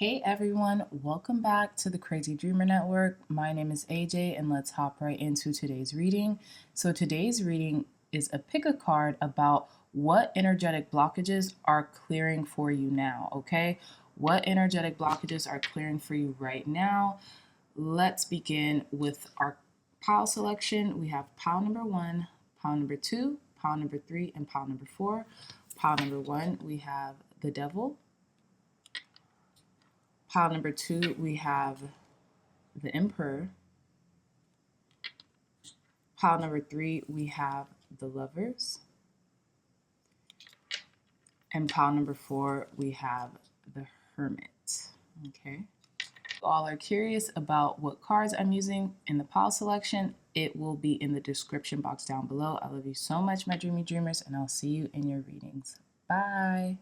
Hey everyone, welcome back to the Crazy Dreamer Network. My name is AJ and let's hop right into today's reading. So today's reading is a pick a card about what energetic blockages are clearing for you now, okay? What energetic blockages are clearing for you right now? Let's begin with our pile selection. We have pile number 1, pile number 2, pile number 3, and pile number 4. Pile number 1, we have the devil. Pile number 2, we have the Emperor. Pile number 3, we have the Lovers. And pile number 4, we have the Hermit. Okay. If you all are curious about what cards I'm using in the pile selection, it will be in the description box down below. I love you so much, my dreamy dreamers, and I'll see you in your readings. Bye.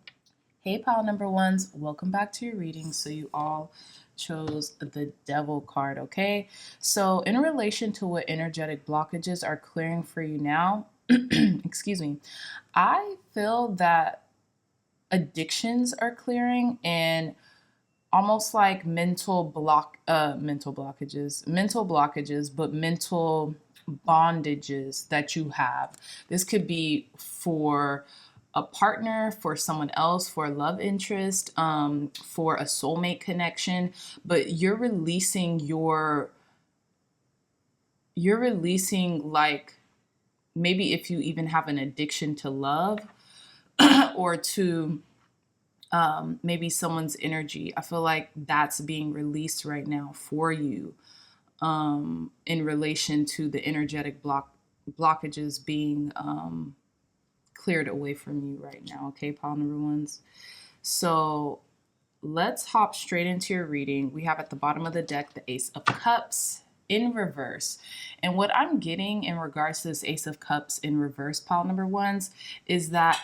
Hey pile number 1s, welcome back to your reading. So you all chose the Devil card, okay? So in relation to what energetic blockages are clearing for you now, excuse me, I feel that addictions are clearing and almost like mental blockages, but mental bondages that you have. This could be for a partner, for someone else, for a love interest, for a soulmate connection, but you're releasing like maybe if you even have an addiction to love or to maybe someone's energy. I feel like that's being released right now for you in relation to the energetic blockages being cleared away from you right now. Okay, pile number 1s. So let's hop straight into your reading. We have at the bottom of the deck the Ace of Cups in reverse. And what I'm getting in regards to this Ace of Cups in reverse, pile number 1s, is that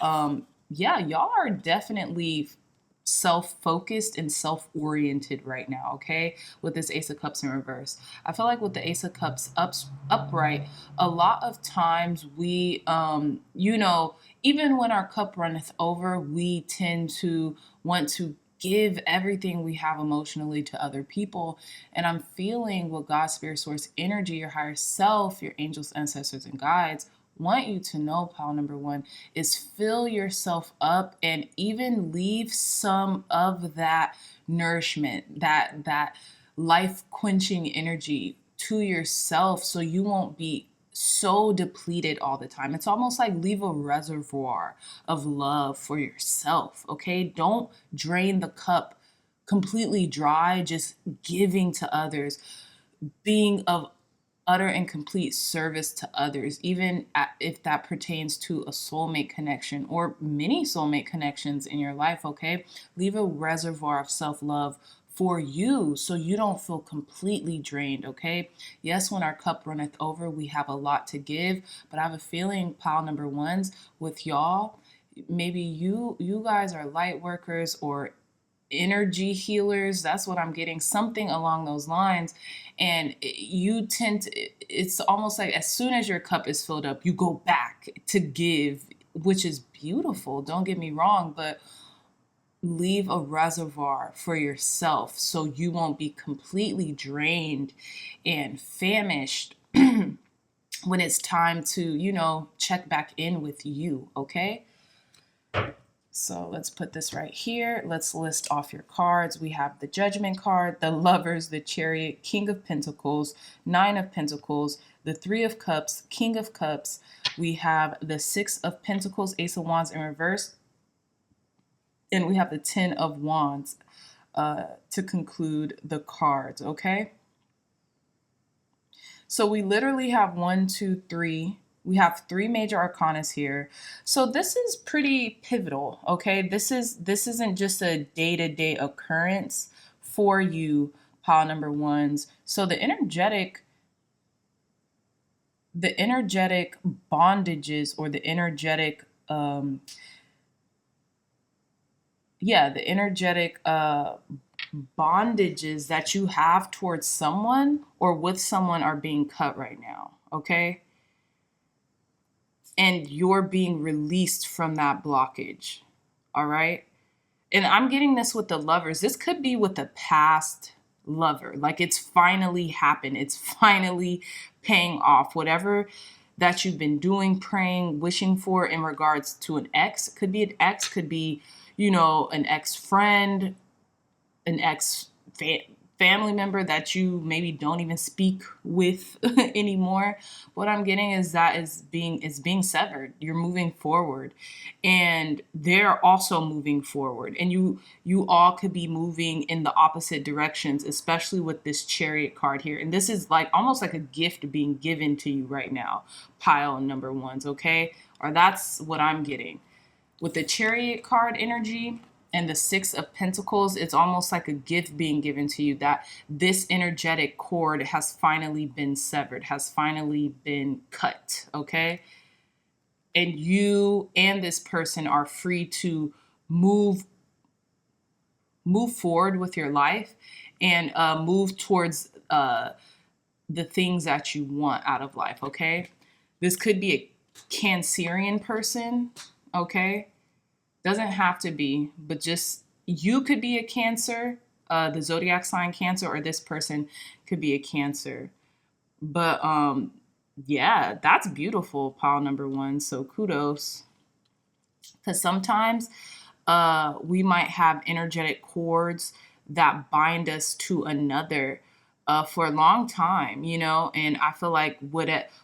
yeah, y'all are definitely self-focused and self-oriented right now, okay, with this Ace of Cups in reverse. I feel like with the Ace of Cups upright, a lot of times we even when our cup runneth over, we tend to want to give everything we have emotionally to other people. And I'm feeling what God, Spirit, Source, Energy, your higher self, your angels, ancestors, and guides want you to know, pile number 1, is fill yourself up and even leave some of that nourishment, that life quenching energy to yourself so you won't be so depleted all the time. It's almost like leave a reservoir of love for yourself, okay? Don't drain the cup completely dry, just giving to others, being of utter and complete service to others, even if that pertains to a soulmate connection or many soulmate connections in your life, okay? Leave a reservoir of self-love for you so you don't feel completely drained, okay? Yes, when our cup runneth over, we have a lot to give, but I have a feeling, pile number 1s, with y'all, maybe you guys are light workers or energy healers. That's what I'm getting, something along those lines. And you tend to, it's almost like as soon as your cup is filled up, you go back to give, which is beautiful, don't get me wrong, but leave a reservoir for yourself so you won't be completely drained and famished when it's time to, check back in with you, okay? So let's put this right here. Let's list off your cards. We have the Judgment card, the Lovers, the Chariot, King of Pentacles, Nine of Pentacles, the Three of Cups, King of Cups. We have the Six of Pentacles, Ace of Wands in reverse. And we have the Ten of Wands to conclude the cards, okay? So we literally have 1, 2, 3. We have 3 major arcanas here. So this is pretty pivotal, okay? This isn't just a day-to-day occurrence for you, pile number 1s. So the energetic bondages or the energetic bondages that you have towards someone or with someone are being cut right now, okay? And you're being released from that blockage, all right? And I'm getting this with the lovers. This could be with the past lover. Like it's finally happened. It's finally paying off. Whatever that you've been doing, praying, wishing for in regards to an ex. Could be an ex, could be, an ex friend, an ex family member that you maybe don't even speak with anymore. What I'm getting is that is being severed. You're moving forward, and they're also moving forward, and you all could be moving in the opposite directions, especially with this Chariot card here. And this is like almost like a gift being given to you right now, pile number ones, okay? Or that's what I'm getting with the Chariot card energy and the Six of Pentacles. It's almost like a gift being given to you, that this energetic cord has finally been severed, has finally been cut, okay? And you and this person are free to move forward with your life, and move towards the things that you want out of life, okay? This could be a Cancerian person, okay? Doesn't have to be, but just you could be a Cancer, the zodiac sign Cancer, or this person could be a Cancer. But yeah, that's beautiful, pile number one. So kudos. Because sometimes we might have energetic cords that bind us to another for a long time, and I feel like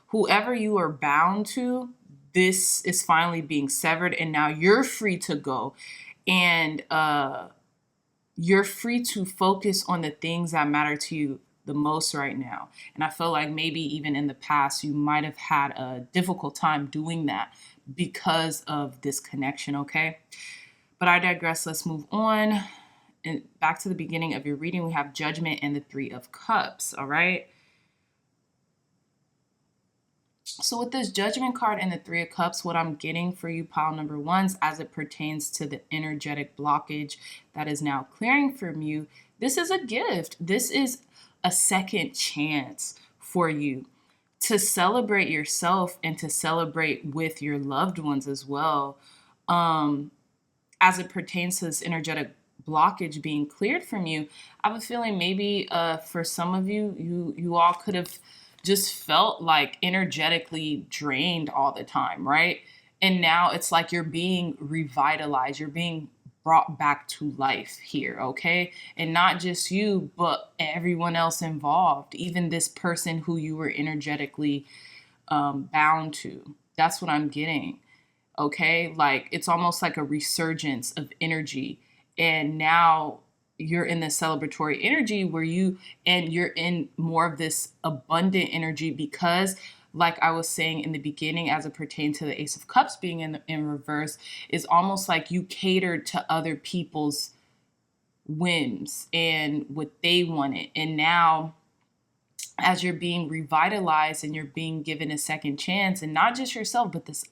whoever you are bound to, this is finally being severed, and now you're free to go, and you're free to focus on the things that matter to you the most right now. And I feel like maybe even in the past, you might have had a difficult time doing that because of this connection, okay? But I digress. Let's move on. And back to the beginning of your reading, we have Judgment and the Three of Cups, all right? So with this Judgment card and the Three of Cups, what I'm getting for you, pile number ones, as it pertains to the energetic blockage that is now clearing from you, this is a gift. This is a second chance for you to celebrate yourself and to celebrate with your loved ones as well. As it pertains to this energetic blockage being cleared from you, I have a feeling maybe for some of you all could have just felt like energetically drained all the time, right? And now it's like you're being revitalized, you're being brought back to life here, okay? And not just you, but everyone else involved, even this person who you were energetically bound to. That's what I'm getting, okay? Like it's almost like a resurgence of energy. And now you're in this celebratory energy where you're in more of this abundant energy because, like I was saying in the beginning, as it pertained to the Ace of Cups being in reverse, is almost like you catered to other people's whims and what they wanted. And now, as you're being revitalized and you're being given a second chance, and not just yourself, but this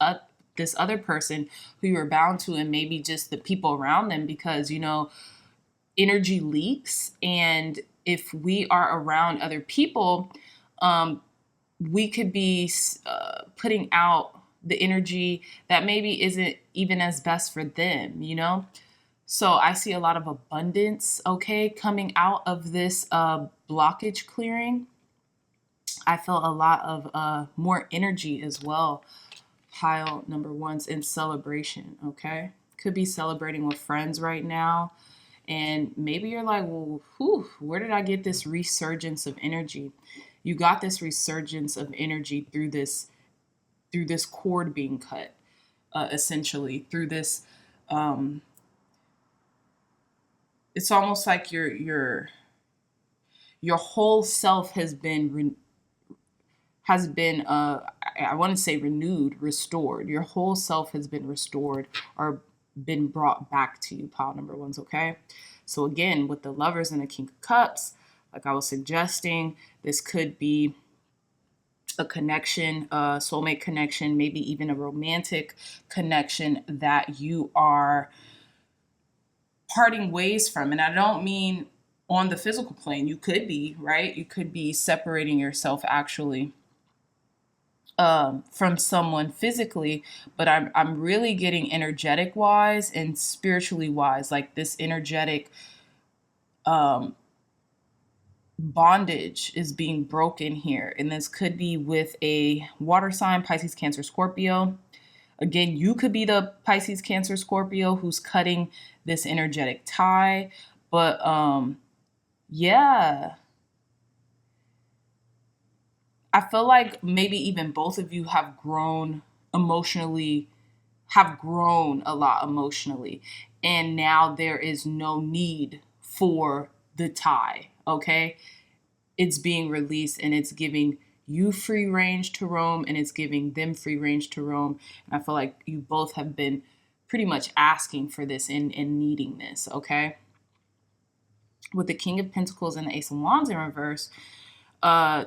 other person who you were bound to, and maybe just the people around them, because energy leaks, and if we are around other people, we could be putting out the energy that maybe isn't even as best for them, So I see a lot of abundance, okay, coming out of this blockage clearing. I feel a lot of more energy as well, pile number ones, in celebration, okay? Could be celebrating with friends right now. And maybe you're like, well, where did I get this resurgence of energy? You got this resurgence of energy through this cord being cut, essentially through this. It's almost like your whole self has been I want to say renewed, restored. Your whole self has been restored or been brought back to you, pile number ones, okay? So again, with the Lovers and the King of Cups, like I was suggesting, this could be a connection, a soulmate connection, maybe even a romantic connection that you are parting ways from. And I don't mean on the physical plane. You could be, right? You could be separating yourself actually from someone physically, but I'm really getting energetic wise and spiritually wise, like this energetic um, bondage is being broken here. And this could be with a water sign, Pisces, Cancer, Scorpio. Again, you could be the Pisces, Cancer, Scorpio who's cutting this energetic tie. But yeah, I feel like maybe even both of you have grown emotionally, have grown a lot emotionally. And now there is no need for the tie, okay? It's being released and it's giving you free range to roam and it's giving them free range to roam. And I feel like you both have been pretty much asking for this and needing this, okay? With the King of Pentacles and the Ace of Wands in reverse,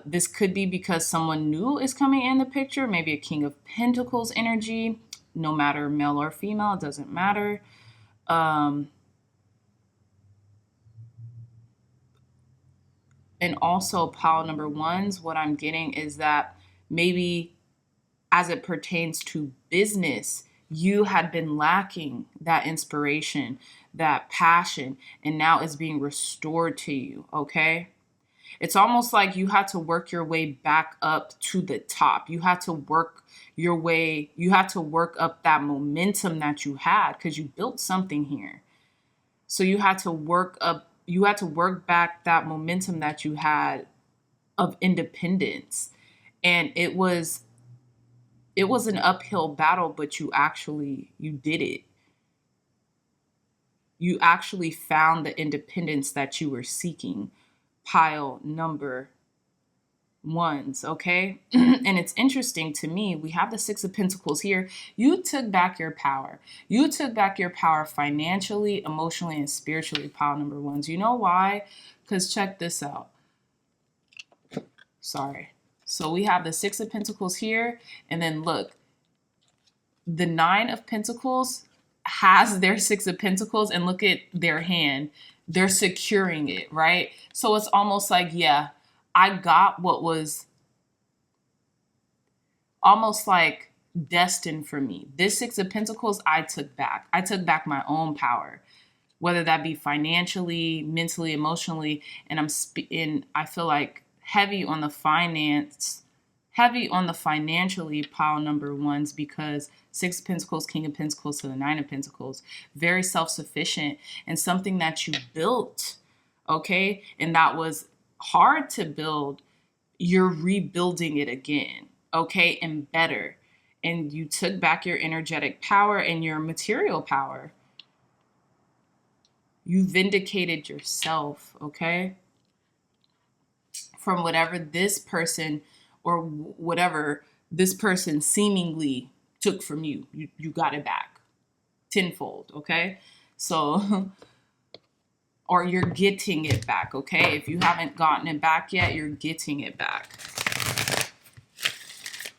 this could be because someone new is coming in the picture, maybe a King of Pentacles energy, no matter male or female, it doesn't matter. And also pile number ones, what I'm getting is that maybe as it pertains to business, you had been lacking that inspiration, that passion, and now it's being restored to you, okay? It's almost like you had to work your way back up to the top. You had to work your way, you had to work up that momentum that you had because you built something here. So you had to work back that momentum that you had of independence. And it was an uphill battle, but you did it. You actually found the independence that you were seeking. Pile number ones, okay? And it's interesting to me, we have the Six of Pentacles here. You took back your power. You took back your power financially, emotionally, and spiritually, pile number ones. You know why? Because check this out. Sorry. So we have the Six of Pentacles here, and then look, the Nine of Pentacles has their Six of Pentacles, and look at their hand. They're securing it, right? So it's almost like, yeah, I got what was almost like destined for me. This Six of Pentacles, I took back. I took back my own power, whether that be financially, mentally, emotionally, and I feel like heavy on the financially pile number ones, because Six of Pentacles, King of Pentacles to the Nine of Pentacles, very self-sufficient and something that you built, okay? And that was hard to build. You're rebuilding it again, okay? And better. And you took back your energetic power and your material power. You vindicated yourself, okay? From whatever this person or whatever this person seemingly took from you. You got it back tenfold, okay? So, or you're getting it back, okay? If you haven't gotten it back yet, you're getting it back.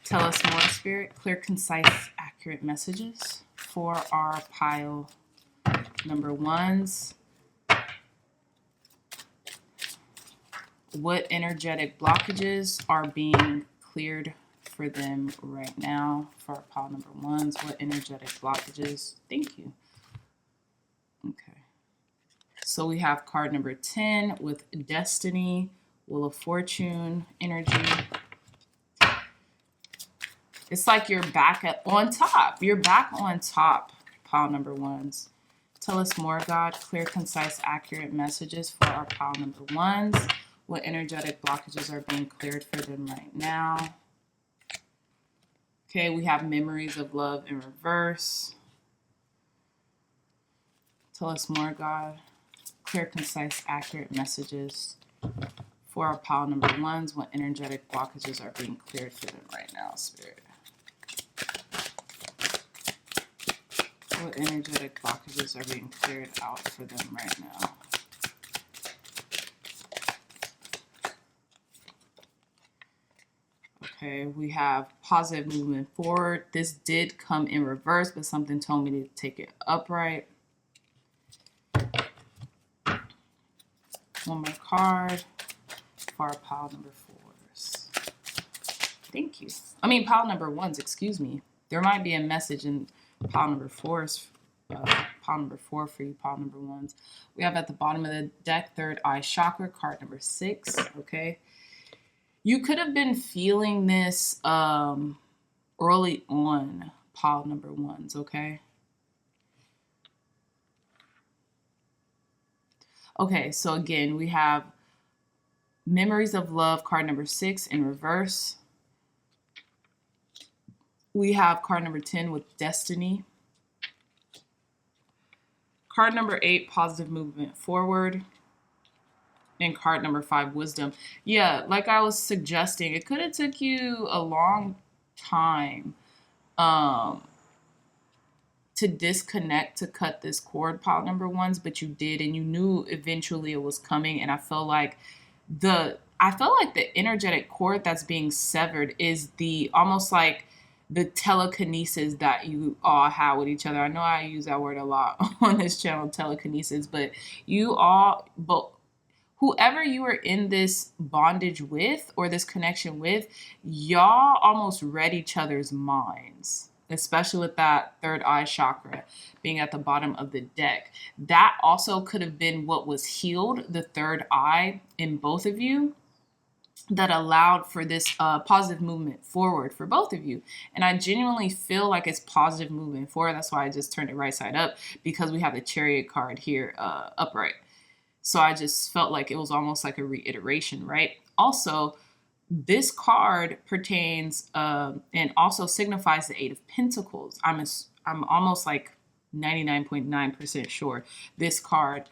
Tell us more, Spirit. Clear, concise, accurate messages for our pile number ones. What energetic blockages are being cleared for them right now for our pile number ones? What energetic blockages? Thank you. Okay. So we have card number 10 with Destiny, Wheel of Fortune energy. It's like you're back on top. You're back on top, pile number ones. Tell us more, God. Clear, concise, accurate messages for our pile number ones. What energetic blockages are being cleared for them right now? Okay, we have memories of love in reverse. Tell us more, God. Clear, concise, accurate messages for our pile number ones. What energetic blockages are being cleared for them right now, Spirit? What energetic blockages are being cleared out for them right now? Okay, we have positive movement forward. This did come in reverse, but something told me to take it upright. One more card for our pile number fours. Thank you. I mean, pile number ones, excuse me. There might be a message in pile number fours. Pile number 4 for you, pile number ones. We have at the bottom of the deck, third eye chakra, card number 6. Okay. You could have been feeling this early on, pile number ones. Okay. Okay. So again, we have memories of love, card number 6 in reverse. We have card number 10 with destiny. Card number 8, positive movement forward. And card number 5, wisdom. Yeah, like I was suggesting, it could have took you a long time to disconnect, to cut this cord, pile number ones, but you did, and you knew eventually it was coming. And I felt like the energetic cord that's being severed is the almost like the telekinesis that you all have with each other. I know I use that word a lot on this channel, telekinesis, but whoever you were in this bondage with or this connection with, y'all almost read each other's minds, especially with that third eye chakra being at the bottom of the deck. That also could have been what was healed, the third eye in both of you, that allowed for this positive movement forward for both of you. And I genuinely feel like it's positive movement forward. That's why I just turned it right side up, because we have the Chariot card here upright. So I just felt like it was almost like a reiteration, right? Also, this card pertains and also signifies the Eight of Pentacles. I'm almost like 99.9% sure this card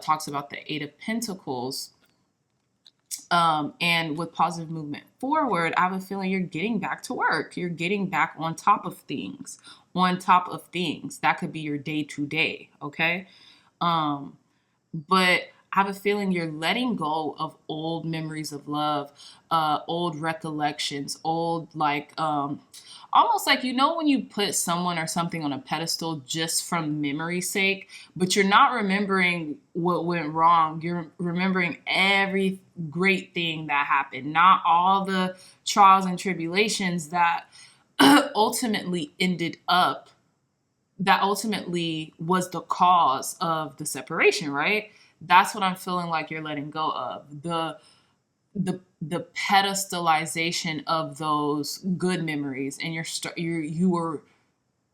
talks about the Eight of Pentacles. And with positive movement forward, I have a feeling you're getting back to work. You're getting back on top of things. That could be your day to day. Okay. But I have a feeling you're letting go of old memories of love, old recollections, old, like, almost like, when you put someone or something on a pedestal just from memory's sake, but you're not remembering what went wrong. You're remembering every great thing that happened, not all the trials and tribulations that ultimately was the cause of the separation, right? That's what I'm feeling like you're letting go of. The pedestalization of those good memories, and you were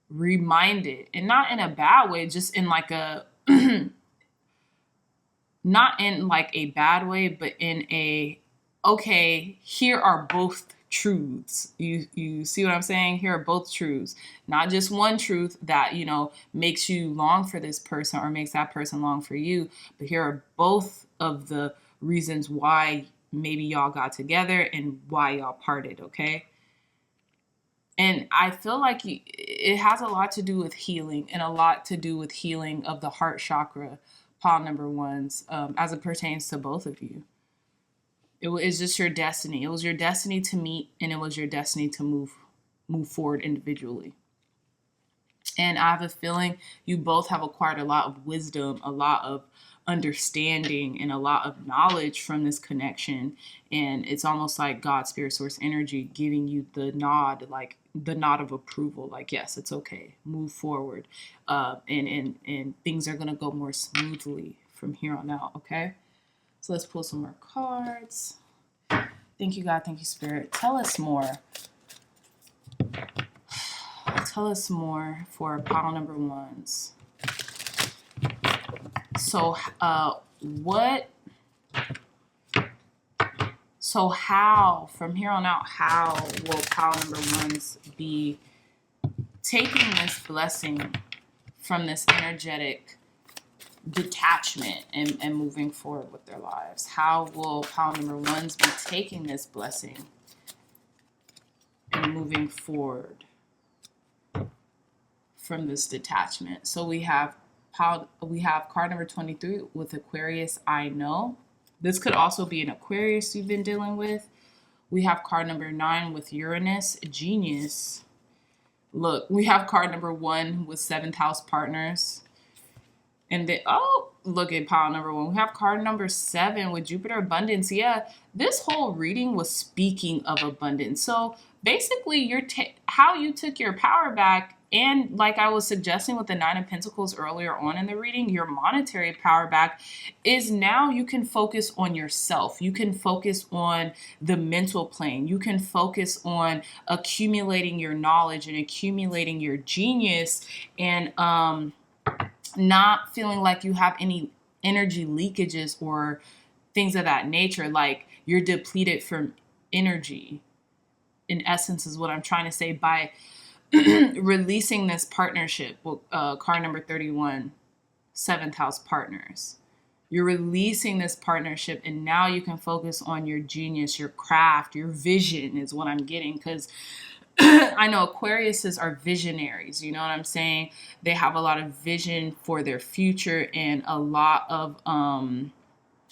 reminded, and not in a bad way, just in like a not in like a bad way, but in a, okay, here are both truths. You see what I'm saying? Here are both truths, not just one truth that, makes you long for this person or makes that person long for you, but here are both of the reasons why maybe y'all got together and why y'all parted. Okay. And I feel like it has a lot to do with healing, and a lot to do with healing of the heart chakra, pile number ones, as it pertains to both of you. It was just your destiny. It was your destiny to meet, and it was your destiny to move forward individually. And I have a feeling you both have acquired a lot of wisdom, a lot of understanding, and a lot of knowledge from this connection. And it's almost like God, spirit, source, energy giving you the nod, like the nod of approval, like, yes, it's okay, move forward. And things are going to go more smoothly from here on out. Okay. So let's pull some more cards. Thank you, God. Thank you, Spirit. Tell us more. Tell us more for pile number ones. So, how, from here on out, how will pile number ones be taking this blessing from this energetic detachment and moving forward with their lives? How will pile number ones be taking this blessing and moving forward from this detachment? So we have card number 23 with Aquarius, I know. This could also be an Aquarius you've been dealing with. We have card number 9 with Uranus, genius. Look, we have card number 1 with 7th house partners. And then, look at pile number 1. We have card number 7 with Jupiter abundance. Yeah, this whole reading was speaking of abundance. So basically, how you took your power back, and like I was suggesting with the 9 of Pentacles earlier on in the reading, your monetary power back is now you can focus on yourself. You can focus on the mental plane. You can focus on accumulating your knowledge and accumulating your genius, and not feeling like you have any energy leakages or things of that nature, like you're depleted from energy, in essence, is what I'm trying to say, by releasing this partnership. Card number 31, 7th house partners. You're releasing this partnership, and now you can focus on your genius, your craft, your vision is what I'm getting, because I know Aquariuses are visionaries, you know what I'm saying? They have a lot of vision for their future and a lot of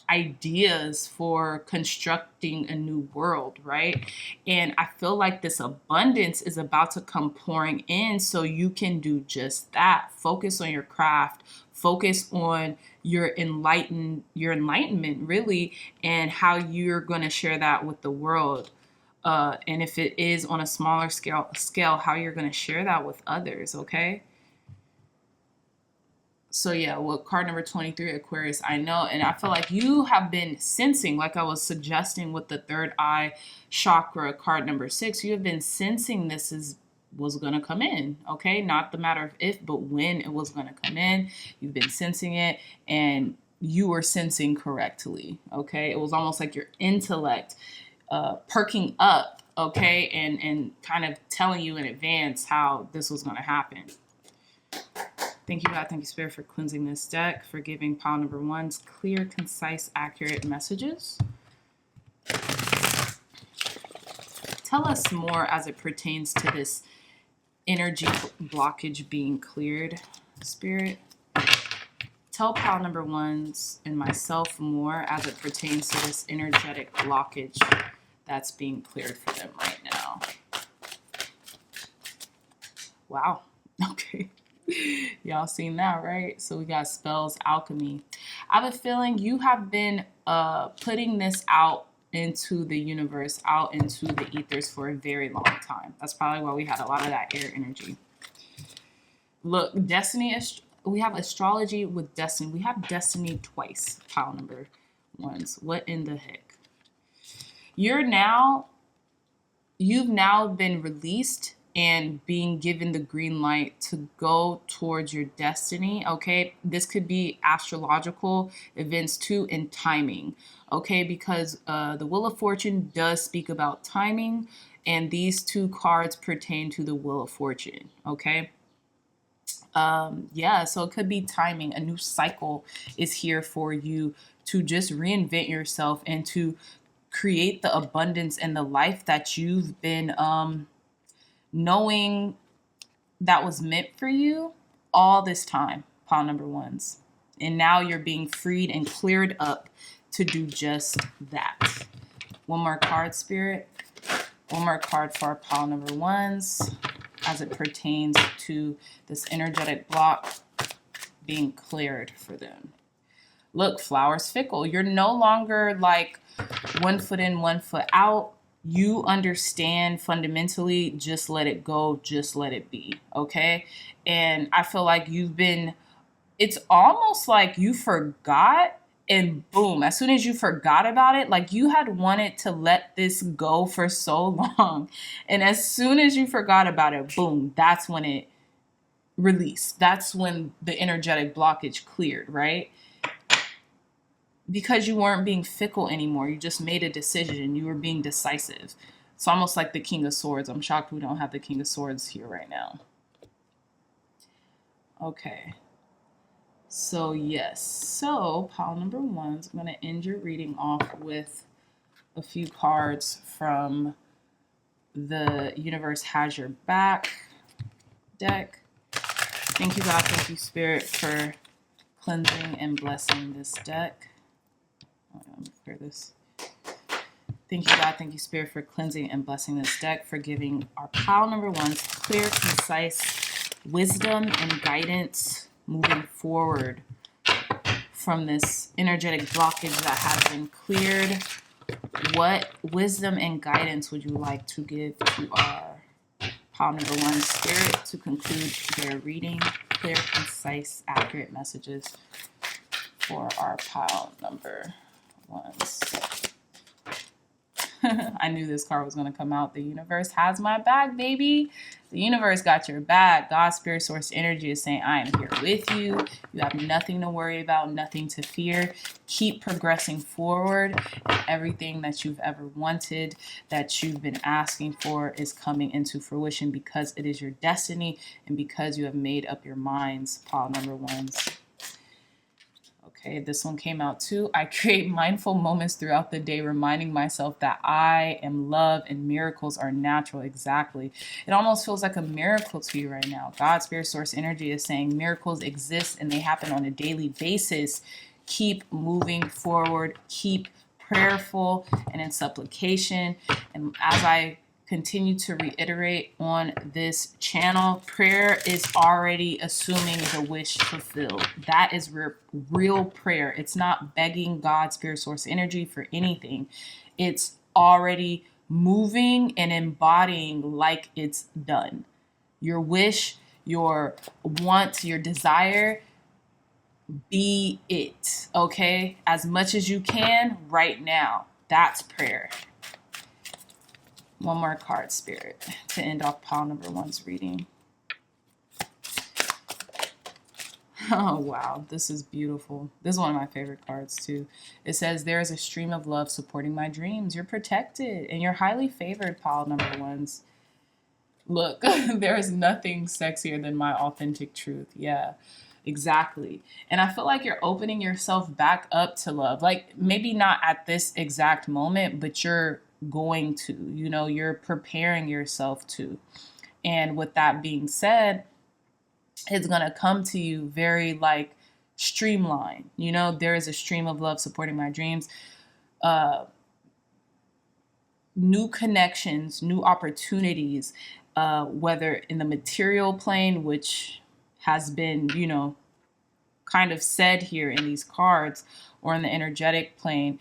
ideas for constructing a new world, right? And I feel like this abundance is about to come pouring in, so you can do just that. Focus on your craft, focus on your enlightenment, really, and how you're going to share that with the world. And if it is on a smaller scale, how you're going to share that with others, okay? So yeah, well, card number 23, Aquarius, I know, and I feel like you have been sensing, like I was suggesting with the third eye chakra, card number 6, you have been sensing this was going to come in, okay? Not the matter of if, but when it was going to come in. You've been sensing it, and you were sensing correctly, okay? It was almost like your intellect perking up, okay, and kind of telling you in advance how this was going to happen. Thank you, God. Thank you, Spirit, for cleansing this deck, for giving pile number 1's clear, concise, accurate messages. Tell us more as it pertains to this energy blockage being cleared, Spirit. Tell pile number 1's and myself more as it pertains to this energetic blockage that's being cleared for them right now. Wow. Okay. Y'all seen that, right? So we got spells, alchemy. I have a feeling you have been putting this out into the universe, out into the ethers for a very long time. That's probably why we had a lot of that air energy. Look, destiny is... We have astrology with destiny. We have destiny twice, pile number 1's. What in the heck? You've now been released and being given the green light to go towards your destiny, okay? This could be astrological events too, and timing, okay? Because the Wheel of Fortune does speak about timing, and these 2 cards pertain to the Wheel of Fortune, okay? Yeah, so it could be timing. A new cycle is here for you to just reinvent yourself and to create the abundance and the life that you've been knowing that was meant for you all this time, pile number 1's. And now you're being freed and cleared up to do just that. One more card, Spirit. One more card for our pile number 1's as it pertains to this energetic block being cleared for them. Look, flowers fickle. You're no longer like 1 foot in, 1 foot out. You understand fundamentally, just let it go, just let it be, okay? And I feel like it's almost like you forgot, and boom, as soon as you forgot about it, like you had wanted to let this go for so long. And as soon as you forgot about it, boom, that's when it released. That's when the energetic blockage cleared, right? Because you weren't being fickle anymore. You just made a decision. You were being decisive. It's almost like the King of Swords. I'm shocked we don't have the King of Swords here right now. Okay. So yes, so pile number 1's, I'm going to end your reading off with a few cards from the Universe Has Your Back deck. Thank you, God. Thank you, Spirit, for cleansing and blessing this deck. Let me clear this. Thank you, God. Thank you, Spirit, for cleansing and blessing this deck, for giving our pile number 1's clear, concise wisdom and guidance moving forward from this energetic blockage that has been cleared. What wisdom and guidance would you like to give to our pile number one spirit to conclude their reading? Clear, concise, accurate messages for our pile number ones. I knew this card was going to come out. The universe has my back, baby. The universe got your back. God, spirit, source, energy is saying, I am here with you. You have nothing to worry about, nothing to fear. Keep progressing forward. And everything that you've ever wanted, that you've been asking for, is coming into fruition because it is your destiny and because you have made up your minds, pile number ones. Okay, this one came out too. I create mindful moments throughout the day, reminding myself that I am love and miracles are natural. Exactly. It almost feels like a miracle to you right now. God, spirit, source, energy is saying miracles exist and they happen on a daily basis. Keep moving forward. Keep prayerful and in supplication. And as I continue to reiterate on this channel, prayer is already assuming the wish fulfilled. That is real prayer. It's not begging God, spirit, source, energy for anything. It's already moving and embodying like it's done. Your wish, your want, your desire, be it, okay? As much as you can right now. That's prayer. One more card, spirit, to end off pile number one's reading. Oh, wow. This is beautiful. This is one of my favorite cards, too. It says, there is a stream of love supporting my dreams. You're protected and you're highly favored, pile number ones. Look, there is nothing sexier than my authentic truth. Yeah, exactly. And I feel like you're opening yourself back up to love. Like, maybe not at this exact moment, but you're going to, you're preparing yourself to. And with that being said, it's going to come to you very like streamlined. There is a stream of love supporting my dreams. New connections, new opportunities, whether in the material plane, which has been, kind of said here in these cards, or in the energetic plane,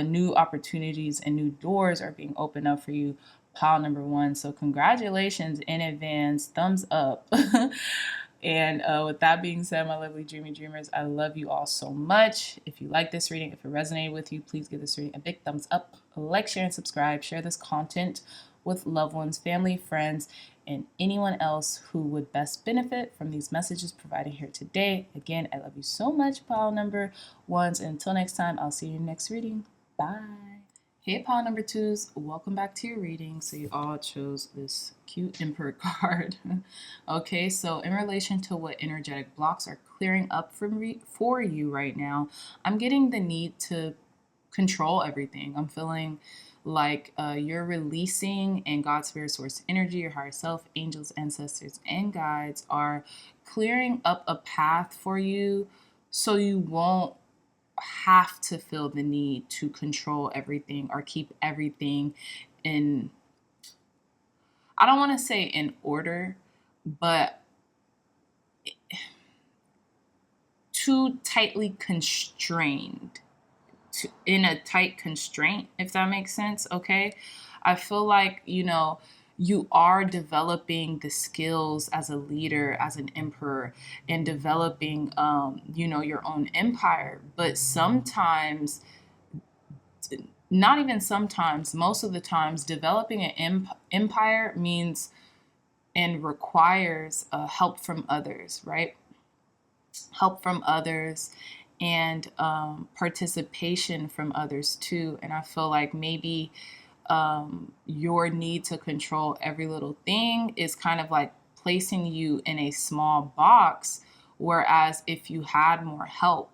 new opportunities and new doors are being opened up for you, pile number one. So congratulations in advance. Thumbs up. And with that being said, my lovely dreamy dreamers, I love you all so much. If you like this reading, if it resonated with you, please give this reading a big thumbs up. Like, share, and subscribe. Share this content with loved ones, family, friends, and anyone else who would best benefit from these messages provided here today. Again, I love you so much, pile number ones. And until next time, I'll see you in the next reading. Bye. Hey, pile number twos. Welcome back to your reading. So you all chose this cute Emperor card. Okay, so in relation to what energetic blocks are clearing up for you right now, I'm getting the need to control everything. I'm feeling like you're releasing, and God's spirit, source, energy, your higher self, angels, ancestors, and guides are clearing up a path for you so you won't have to feel the need to control everything or keep everything in, I don't want to say in order, but too tightly constrained. In a tight constraint, if that makes sense. Okay, I feel like you are developing the skills as a leader, as an emperor, and developing your own empire. But sometimes, not even sometimes, most of the times, developing an empire means and requires help from others, right? Help from others and participation from others too. And I feel like maybe your need to control every little thing is kind of like placing you in a small box, whereas if you had more help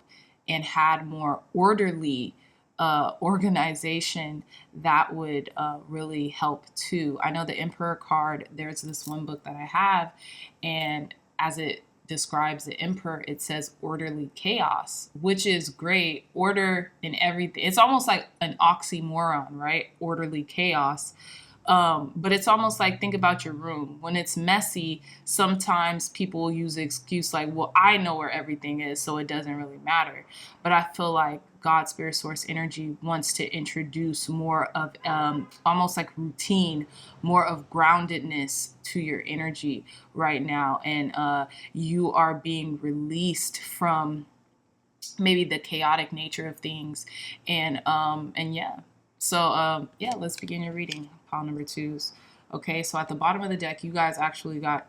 and had more orderly organization, that would really help too. I know the Emperor card, there's this one book that I have, and as it describes the emperor, it says orderly chaos, which is great. Order in everything. It's almost like an oxymoron, right? Orderly chaos. But it's almost like, think about your room. When it's messy, sometimes people will use the excuse like, well, I know where everything is, so it doesn't really matter. But I feel like God, Spirit, Source, Energy wants to introduce more of almost like routine, more of groundedness to your energy right now. And you are being released from maybe the chaotic nature of things. And yeah. So yeah, let's begin your reading, pile number twos. Okay, so at the bottom of the deck, you guys actually got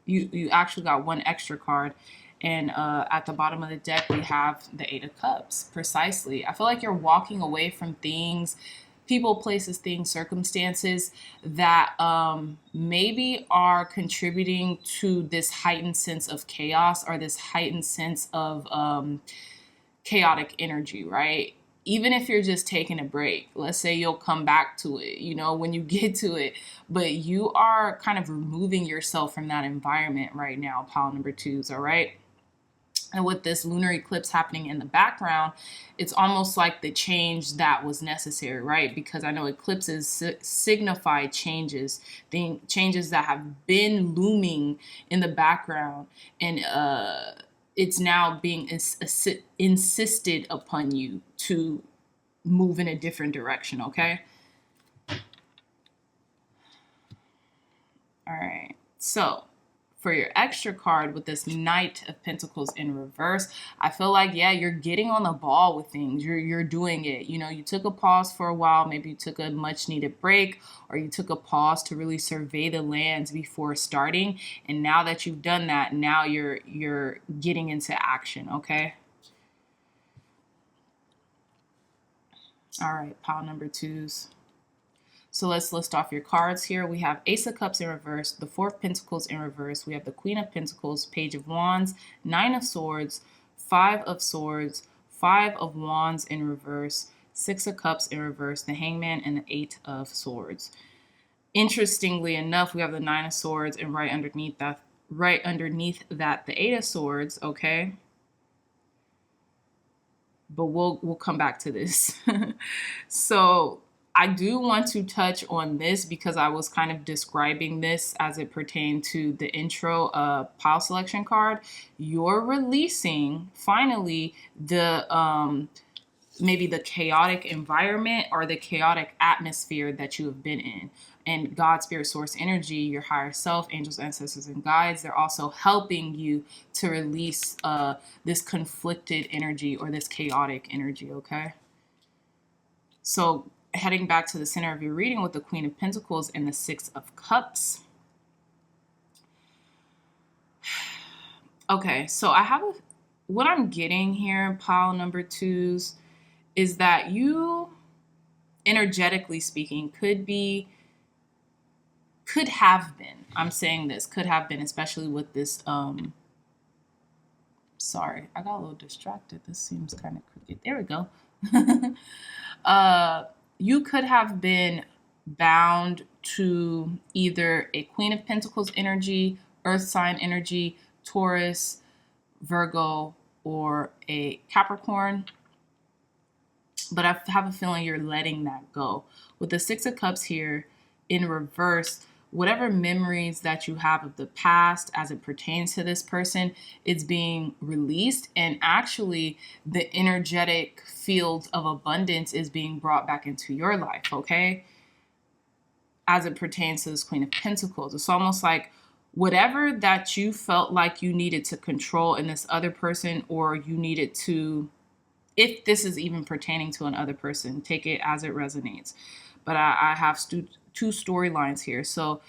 you actually got one extra card. And at the bottom of the deck, we have the Eight of Cups. Precisely. I feel like you're walking away from things, people, places, things, circumstances that maybe are contributing to this heightened sense of chaos or this heightened sense of chaotic energy, right? Even if you're just taking a break, let's say you'll come back to it, when you get to it, but you are kind of removing yourself from that environment right now, pile number twos, all right? And with this lunar eclipse happening in the background, it's almost like the change that was necessary, right? Because I know eclipses signify changes, changes that have been looming in the background. And it's now being insisted upon you to move in a different direction, okay? All right. So for your extra card with this Knight of Pentacles in reverse, I feel like, yeah, you're getting on the ball with things. You're doing it. You took a pause for a while. Maybe you took a much needed break, or you took a pause to really survey the lands before starting. And now that you've done that, now you're getting into action, okay? All right, pile number twos. So let's list off your cards here. We have Ace of Cups in reverse, the Four of Pentacles in reverse. We have the Queen of Pentacles, Page of Wands, Nine of Swords, Five of Swords, Five of Wands in reverse, Six of Cups in reverse, the Hangman, and the Eight of Swords. Interestingly enough, we have the Nine of Swords, and right underneath that, the Eight of Swords, okay? But we'll come back to this. So I do want to touch on this because I was kind of describing this as it pertained to the intro pile selection card. You're releasing finally the maybe the chaotic environment or the chaotic atmosphere that you have been in. And God, Spirit, Source, Energy, your higher self, angels, ancestors, and guides, they're also helping you to release this conflicted energy or this chaotic energy, okay? So heading back to the center of your reading with the Queen of Pentacles and the Six of Cups. Okay, so I have what I'm getting here, pile number twos, is that you, energetically speaking, could have been, I'm saying this, could have been, especially with this, sorry, I got a little distracted. This seems kind of crooked. There we go. You could have been bound to either a Queen of Pentacles energy, Earth sign energy, Taurus, Virgo, or a Capricorn. But I have a feeling you're letting that go. With the Six of Cups here in reverse, whatever memories that you have of the past as it pertains to this person, it's being released. And actually, the energetic field of abundance is being brought back into your life, okay? As it pertains to this Queen of Pentacles. It's almost like whatever that you felt like you needed to control in this other person, or you needed to, if this is even pertaining to another person, take it as it resonates. But I have two storylines here. So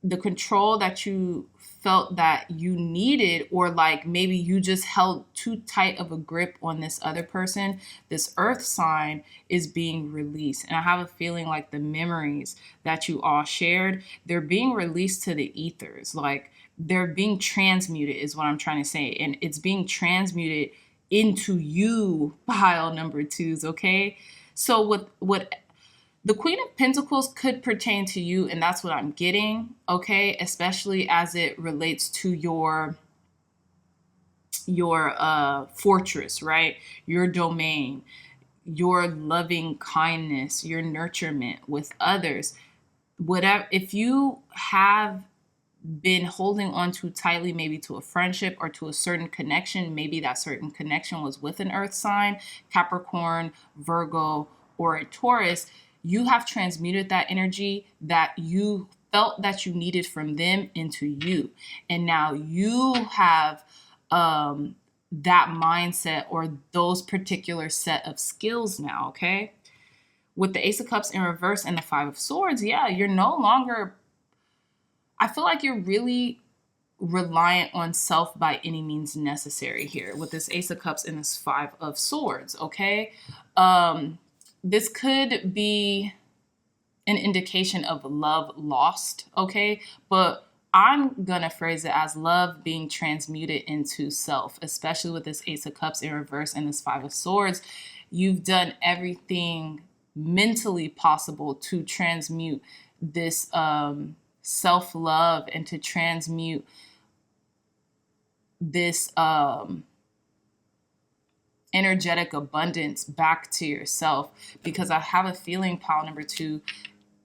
the control that you felt that you needed, or like maybe you just held too tight of a grip on this other person, this Earth sign is being released. And I have a feeling like the memories that you all shared, they're being released to the ethers. Like they're being transmuted is what I'm trying to say. And it's being transmuted into you, pile number twos, okay? So what the Queen of Pentacles could pertain to you, and that's what I'm getting, okay? Especially as it relates to your fortress, right? Your domain. your loving kindness, your nurturement with others. Whatever, if you have been holding on too tightly, maybe to a friendship or to a certain connection, maybe that certain connection was with an earth sign, Capricorn, Virgo, or a Taurus, you have transmuted that energy that you felt that you needed from them into you. And now you have that mindset or those particular set of skills now, okay? With the Ace of Cups in reverse and the Five of Swords, yeah, you're no longer, I feel like you're really reliant on self by any means necessary here with this Ace of Cups and this Five of Swords, okay? This could be an indication of love lost, okay? But I'm gonna phrase it as love being transmuted into self, especially with this Ace of Cups in reverse and this Five of Swords. You've done everything mentally possible to transmute this self-love and to transmute this energetic abundance back to yourself, because I have a feeling, pile number two,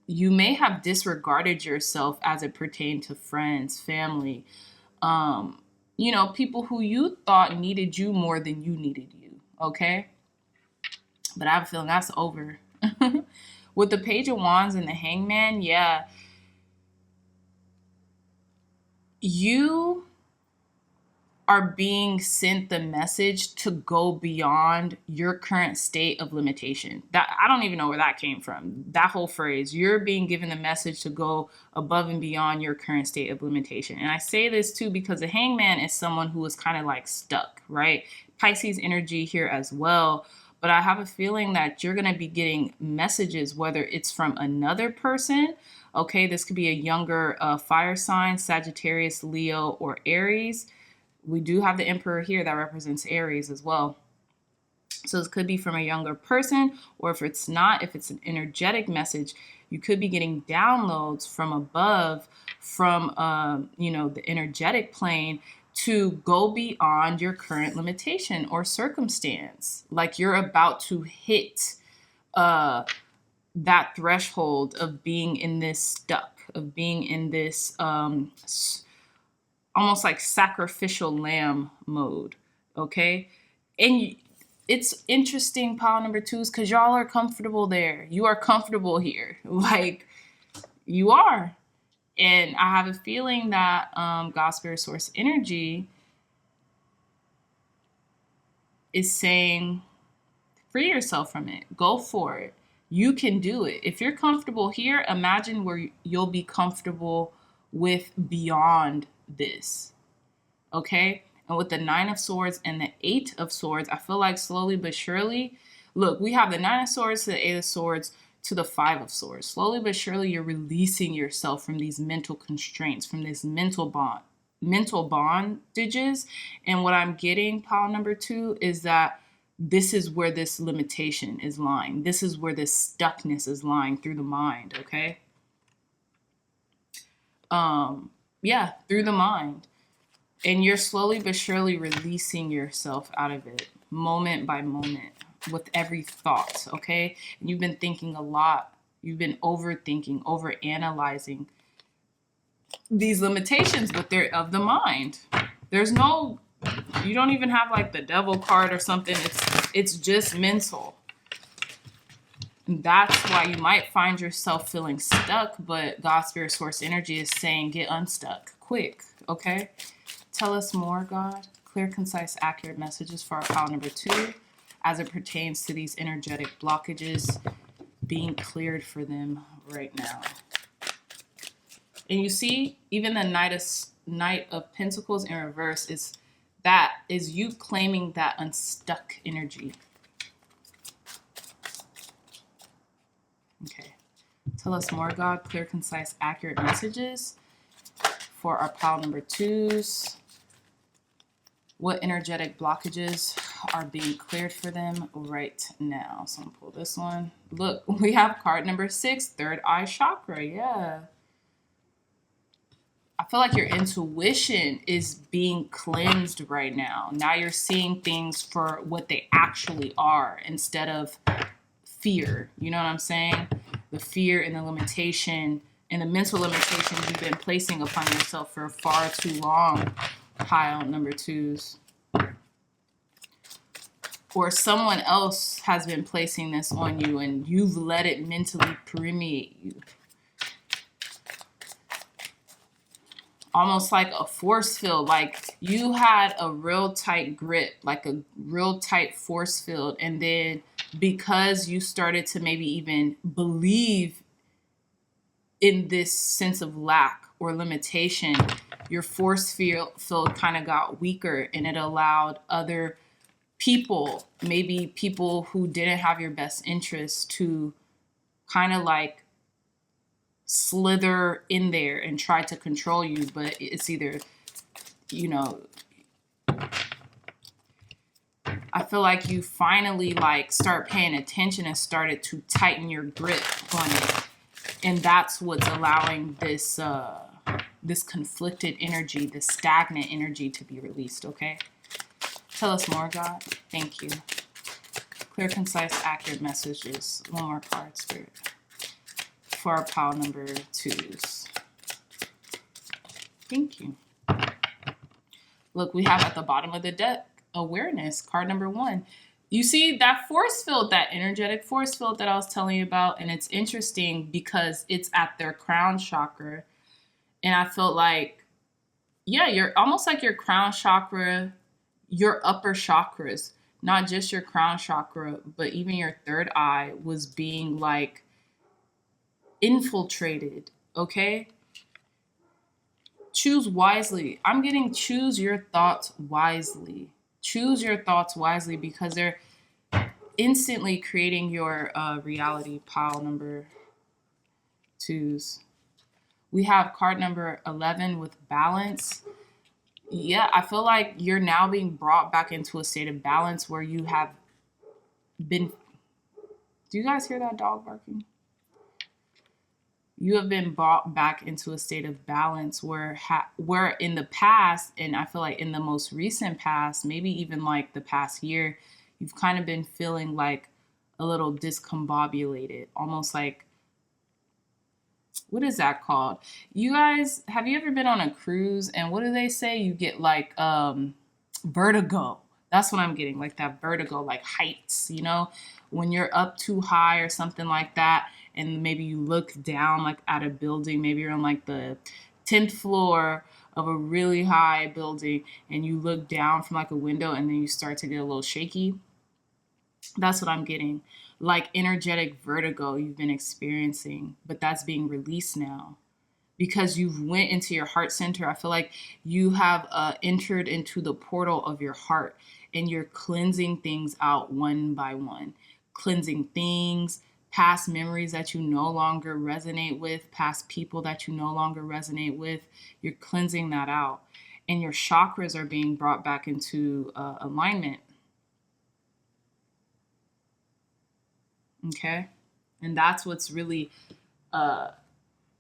you may have disregarded yourself as it pertained to friends, family, people who you thought needed you more than you needed you, okay? But I have a feeling that's over. With the Page of Wands and the Hangman, yeah, you are being sent the message to go beyond your current state of limitation. That, I don't even know where that came from. That whole phrase, you're being given the message to go above and beyond your current state of limitation. And I say this too because the Hangman is someone who is kind of like stuck, right? Pisces energy here as well. But I have a feeling that you're going to be getting messages, whether it's from another person. Okay, this could be a younger fire sign, Sagittarius, Leo, or Aries. We do have the Emperor here that represents Aries as well. So this could be from a younger person, or if it's not, if it's an energetic message, you could be getting downloads from above, from, the energetic plane to go beyond your current limitation or circumstance. Like you're about to hit that threshold of being in this stuck, of being in this almost like sacrificial lamb mode, okay? And it's interesting, pile number twos, because y'all are comfortable there. You are comfortable here. Like, you are. And I have a feeling that God, Spirit, Source energy is saying, free yourself from it. Go for it. You can do it. If you're comfortable here, imagine where you'll be comfortable with beyond this, okay? And with the Nine of Swords and the Eight of Swords, I feel like slowly but surely, look, we have the Nine of Swords to the Eight of Swords to the Five of Swords. Slowly but surely, you're releasing yourself from these mental constraints, from this mental bondages. And what I'm getting, pile number two, is that this is where this limitation is lying. This is where this stuckness is lying through the mind, okay? Through the mind. And you're slowly but surely releasing yourself out of it, moment by moment, with every thought, okay? And you've been thinking a lot. You've been overthinking, overanalyzing these limitations, but they're of the mind. There's no, you don't even have like the devil card or something. It's just mental. And that's why you might find yourself feeling stuck, but God, Spirit, Source energy is saying get unstuck quick, okay? Tell us more, God. Clear, concise, accurate messages for our pile number two as it pertains to these energetic blockages being cleared for them right now. And you see, even the Knight of Pentacles in reverse is you claiming that unstuck energy. Okay. Tell us more, God. Clear, concise, accurate messages for our pile number twos. What energetic blockages are being cleared for them right now? So I'm gonna pull this one. Look, we have card number 6, third eye chakra. Yeah. I feel like your intuition is being cleansed right now. Now you're seeing things for what they actually are instead of fear. You know what I'm saying? The fear and the limitation and the mental limitations you've been placing upon yourself for far too long, pile number twos. Or someone else has been placing this on you and you've let it mentally permeate you. Almost like a force field, like you had a real tight grip, like a real tight force field. And then because you started to maybe even believe in this sense of lack or limitation, your force field kind of got weaker and it allowed other people, maybe people who didn't have your best interests, to kind of like slither in there and try to control you. But it's either, you know, I feel like you finally like start paying attention and started to tighten your grip on it. And that's what's allowing this this conflicted energy, this stagnant energy to be released, okay? Tell us more, God. Thank you. Clear, concise, accurate messages. One more card, Spirit. For our pile number twos. Thank you. Look, we have at the bottom of the deck, awareness, card number one. You see that force field, that energetic force field that I was telling you about, and it's interesting because it's at their crown chakra. And I felt like, yeah, you're almost like your crown chakra, your upper chakras, not just your crown chakra, but even your third eye was being like infiltrated, okay? Choose wisely. I'm getting choose your thoughts wisely. Choose your thoughts wisely because they're instantly creating your reality, pile number twos. We have card number 11 with balance. Yeah, I feel like you're now being brought back into a state of balance where you have been... Do you guys hear that dog barking? You have been brought back into a state of balance where in the past, and I feel like in the most recent past, maybe even like the past year, you've kind of been feeling like a little discombobulated, almost like, what is that called? You guys, have you ever been on a cruise and what do they say? You get like vertigo. That's what I'm getting, like that vertigo, like heights, you know, when you're up too high or something like that. And maybe you look down like at a building, maybe you're on like the 10th floor of a really high building and you look down from like a window and then you start to get a little shaky. That's what I'm getting. Like energetic vertigo you've been experiencing, but that's being released now because you've went into your heart center. I feel like you have entered into the portal of your heart and you're cleansing things out one by one, cleansing things, past memories that you no longer resonate with, past people that you no longer resonate with. You're cleansing that out and your chakras are being brought back into alignment. Okay. And that's what's really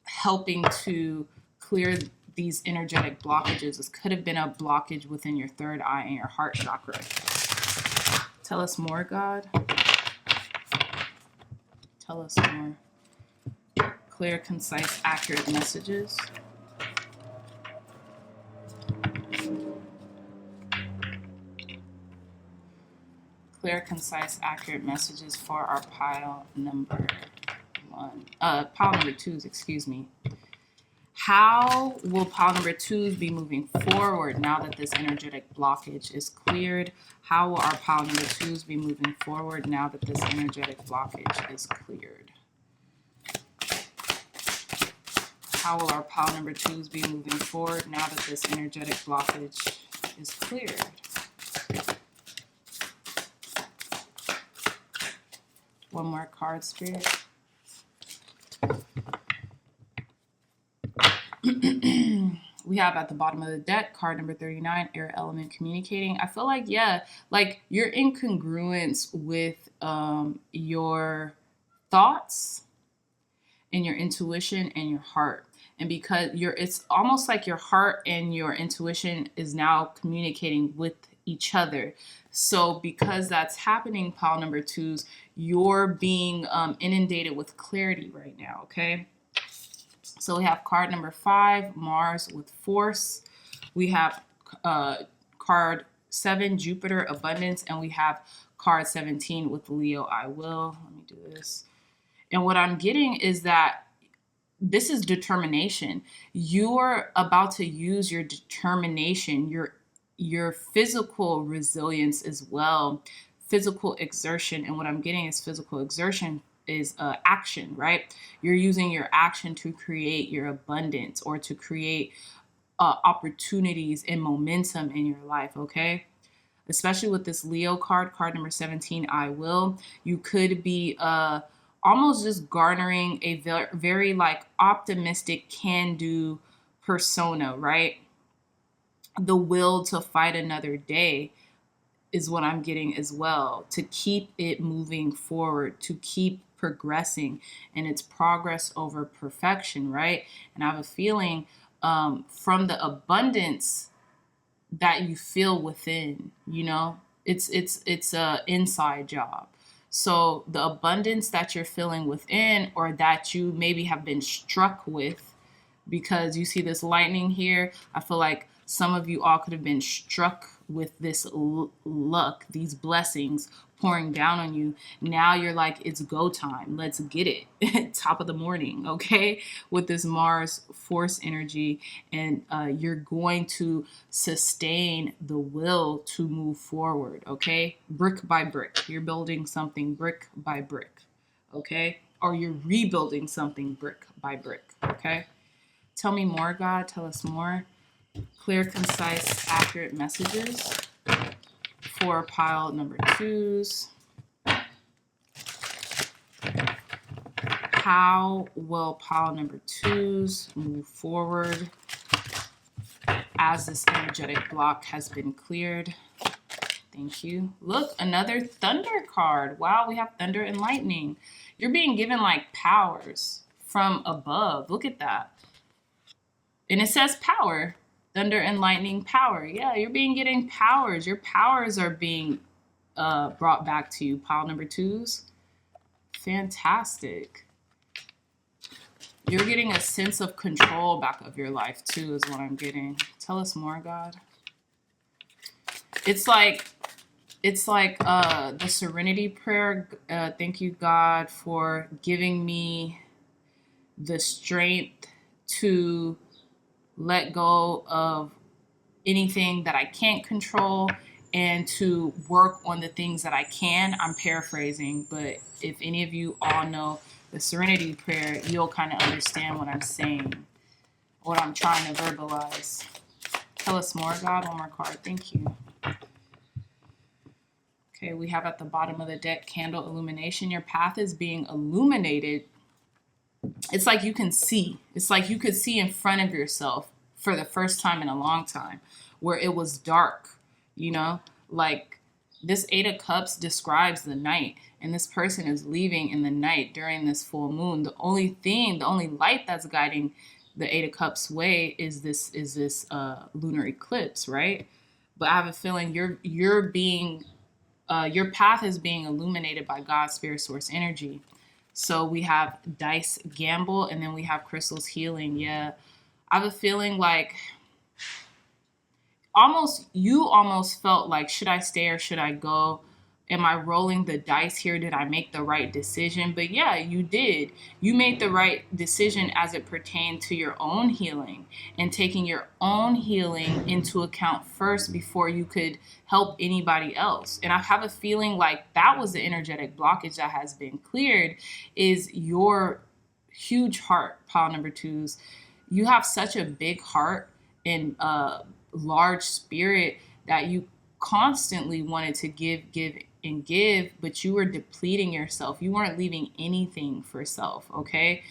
helping to clear these energetic blockages. This could have been a blockage within your third eye and your heart chakra. Tell us more, God. Tell us more. Clear, concise, accurate messages. Clear, concise, accurate messages for our pile number pile number twos, excuse me. How will pile number twos be moving forward now that this energetic blockage is cleared? How will our pile number twos be moving forward now that this energetic blockage is cleared? How will our pile number twos be moving forward now that this energetic blockage is cleared? One more card, Spirit. We have at the bottom of the deck, card number 39, air element communicating. I feel like, yeah, like you're in congruence with your thoughts and your intuition and your heart. And because it's almost like your heart and your intuition is now communicating with each other. So because that's happening, pile number twos, you're being inundated with clarity right now, okay? So we have card number 5, Mars with force. We have card 7, Jupiter, abundance. And we have card 17 with Leo, I will. Let me do this. And what I'm getting is that this is determination. You're about to use your determination, your physical resilience as well, physical exertion. And what I'm getting is physical exertion is action, right? You're using your action to create your abundance or to create opportunities and momentum in your life, okay? Especially with this Leo card, card number 17, I will. You could be almost just garnering a very like optimistic can-do persona, right? The will to fight another day is what I'm getting as well, to keep it moving forward, to keep progressing, and it's progress over perfection, right? And I have a feeling from the abundance that you feel within, you know, it's a inside job. So the abundance that you're feeling within, or that you maybe have been struck with, because you see this lightning here, I feel like some of you all could have been struck with this luck, these blessings pouring down on you. Now you're like, it's go time. Let's get it. Top of the morning, okay? With this Mars force energy. And you're going to sustain the will to move forward, okay? Brick by brick. You're building something brick by brick, okay? Or you're rebuilding something brick by brick, okay? Tell me more, God. Tell us more. Clear, concise, accurate messages for pile number twos. How will pile number twos move forward as this energetic block has been cleared? Thank you. Look, another thunder card. Wow, we have thunder and lightning. You're being given like powers from above. Look at that. And it says power. Thunder and lightning power. Yeah, you're getting powers. Your powers are being brought back to you. Pile number twos. Fantastic. You're getting a sense of control back of your life too, is what I'm getting. Tell us more, God. It's like the serenity prayer. Thank you, God, for giving me the strength to let go of anything that I can't control and to work on the things that I can. I'm paraphrasing, but if any of you all know the serenity prayer, you'll kind of understand what I'm saying, what I'm trying to verbalize. Tell us more, God. One more card. Thank you. Okay, we have at the bottom of the deck, candle illumination. Your path is being illuminated. It's like you can see. It's like you could see in front of yourself for the first time in a long time, where it was dark, you know? Like this 8 of Cups describes the night, and this person is leaving in the night during this full moon. The only light that's guiding the 8 of Cups way is this lunar eclipse, right? But I have a feeling your path is being illuminated by God's spirit source energy. So we have dice gamble, and then we have crystals healing. Yeah, I have a feeling like you almost felt like, should I stay or should I go? Am I rolling the dice here? Did I make the right decision? But yeah, you did. You made the right decision as it pertained to your own healing and taking your own healing into account first before you could help anybody else. And I have a feeling like that was the energetic blockage that has been cleared, is your huge heart, pile number twos. You have such a big heart and large spirit that you constantly wanted to give, but you were depleting yourself. You weren't leaving anything for self, okay?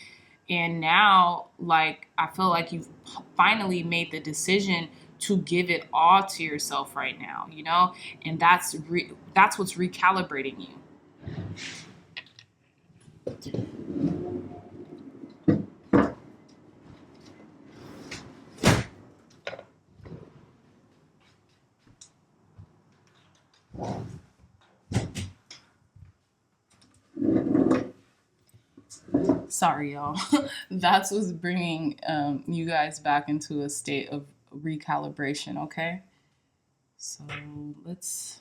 And now, like, I feel like you've finally made the decision to give it all to yourself right now, you know? And that's what's recalibrating you. Sorry, y'all. That's what's bringing you guys back into a state of recalibration, okay? So let's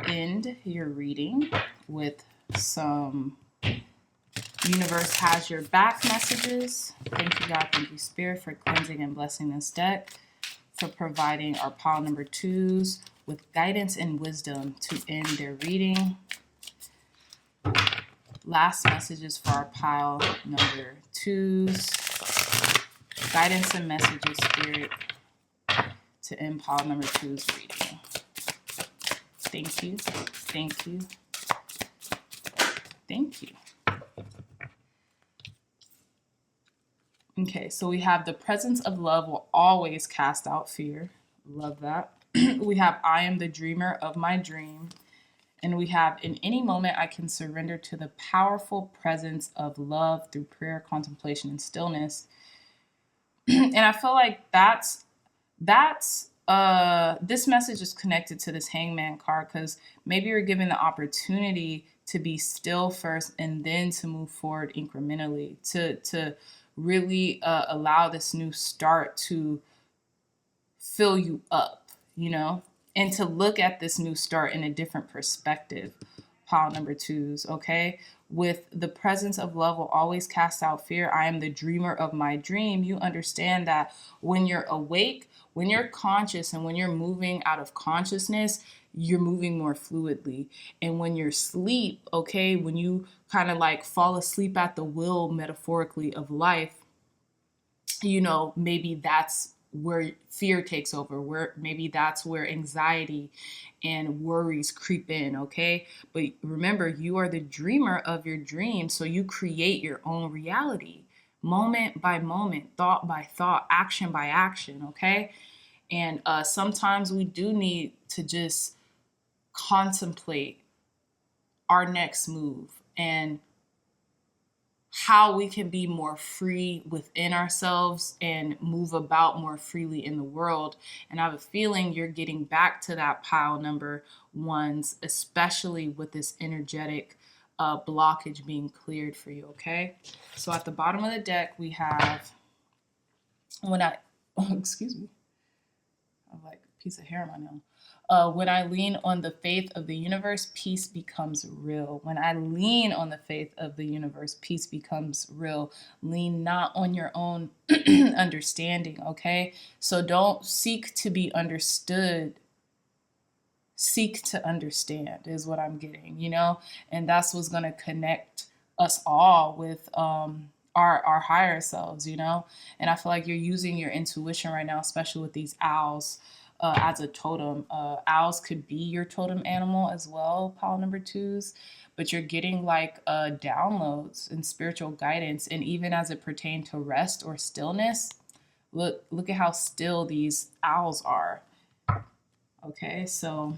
end your reading with some universe has your back messages. Thank you, God. Thank you, Spirit, for cleansing and blessing this deck, for providing our pile number twos with guidance and wisdom to end their reading. Last messages for our pile number twos. Guidance and messages, Spirit, to end pile number two's reading. Thank you. Thank you. Thank you. Okay, so we have the presence of love will always cast out fear. Love that. We have I am the dreamer of my dream. And we have in any moment I can surrender to the powerful presence of love through prayer, contemplation, and stillness. And I feel like that's this message is connected to this hangman card, because maybe you're given the opportunity to be still first and then to move forward incrementally, to really allow this new start to fill you up, you know, and to look at this new start in a different perspective. Pile number twos, okay? With the presence of love will always cast out fear. I am the dreamer of my dream. You understand that when you're awake, when you're conscious, and when you're moving out of consciousness, you're moving more fluidly. And when you're asleep, okay, when you kind of like fall asleep at the wheel, metaphorically, of life, you know, maybe that's where fear takes over, where maybe that's where anxiety and worries creep in, okay? But remember, you are the dreamer of your dream, so you create your own reality, moment by moment, thought by thought, action by action, okay? And sometimes we do need to just contemplate our next move and how we can be more free within ourselves and move about more freely in the world. And I have a feeling you're getting back to that pile number ones, especially with this energetic blockage being cleared for you, okay? So at the bottom of the deck, we have, excuse me, I have like a piece of hair in my nail. When I lean on the faith of the universe, peace becomes real. When I lean on the faith of the universe, peace becomes real. Lean not on your own understanding, okay? So don't seek to be understood. Seek to understand is what I'm getting, you know? And that's what's going to connect us all with our higher selves, you know? And I feel like you're using your intuition right now, especially with these owls. As a totem. Owls could be your totem animal as well, pile number twos, but you're getting like downloads and spiritual guidance. And even as it pertains to rest or stillness, look at how still these owls are. Okay, so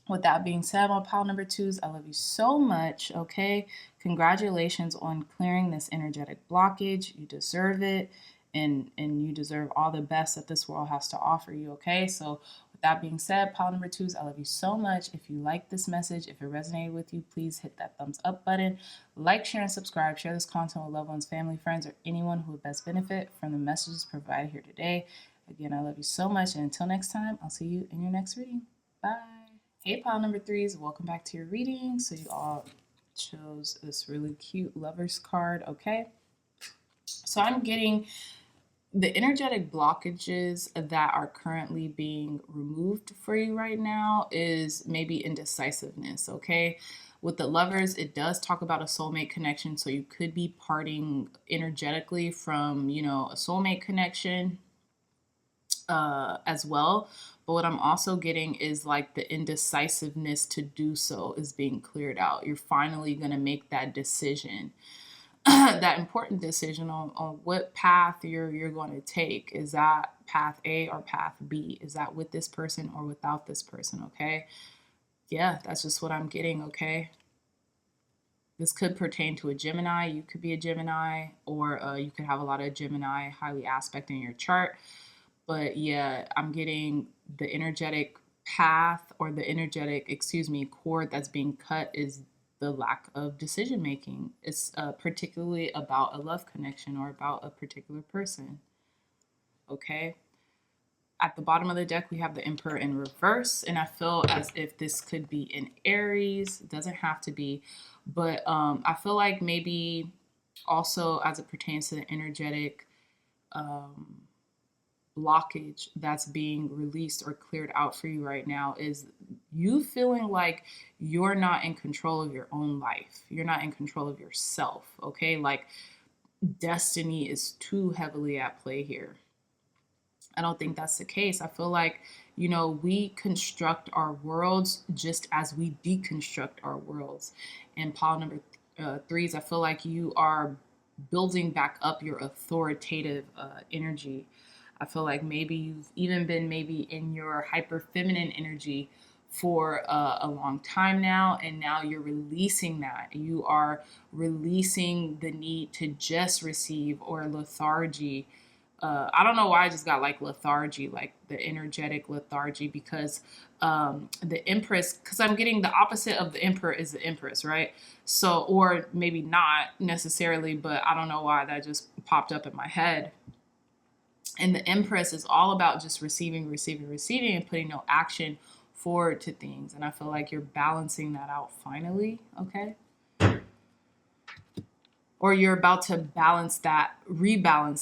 with that being said, my pile number twos, I love you so much, okay? Congratulations on clearing this energetic blockage. You deserve it. And you deserve all the best that this world has to offer you, okay? So with that being said, pile number twos, I love you so much. If you like this message, if it resonated with you, please hit that thumbs up button. Like, share, and subscribe. Share this content with loved ones, family, friends, or anyone who would best benefit from the messages provided here today. Again, I love you so much. And until next time, I'll see you in your next reading. Bye. Hey, pile number threes. Welcome back to your reading. So you all chose this really cute lover's card, okay? So I'm getting the energetic blockages that are currently being removed for you right now is maybe indecisiveness, okay? With the lovers, it does talk about a soulmate connection, so you could be parting energetically from, you know, a soulmate connection as well. But what I'm also getting is like the indecisiveness to do so is being cleared out. You're finally going to make that decision. That important decision on what path you're going to take. Is that path A or path B? Is that with this person or without this person, okay? Yeah, that's just what I'm getting, okay? This could pertain to a Gemini. You could be a Gemini, or you could have a lot of Gemini highly aspect in your chart. But yeah, I'm getting the energetic path or the energetic, cord that's being cut is the lack of decision making. It's particularly about a love connection or about a particular person. Okay. At the bottom of the deck, we have the Emperor in reverse, and I feel as if this could be in Aries. It doesn't have to be, but I feel like maybe also as it pertains to the energetic blockage that's being released or cleared out for you right now is you feeling like you're not in control of your own life. You're not in control of yourself, okay? Like destiny is too heavily at play here. I don't think that's the case. I feel like, we construct our worlds just as we deconstruct our worlds. And pile number threes, I feel like you are building back up your authoritative energy. I feel like maybe you've even been maybe in your hyper feminine energy for a long time now, and now you're releasing that. You are releasing the need to just receive or lethargy. I don't know why I just got like lethargy, like the energetic lethargy, because the Empress, because I'm getting the opposite of the Emperor is the Empress, right? So, or maybe not necessarily, but I don't know why that just popped up in my head. And the Empress is all about just receiving, receiving, receiving, and putting no action forward to things. And I feel like you're balancing that out finally, okay? Or you're about to rebalance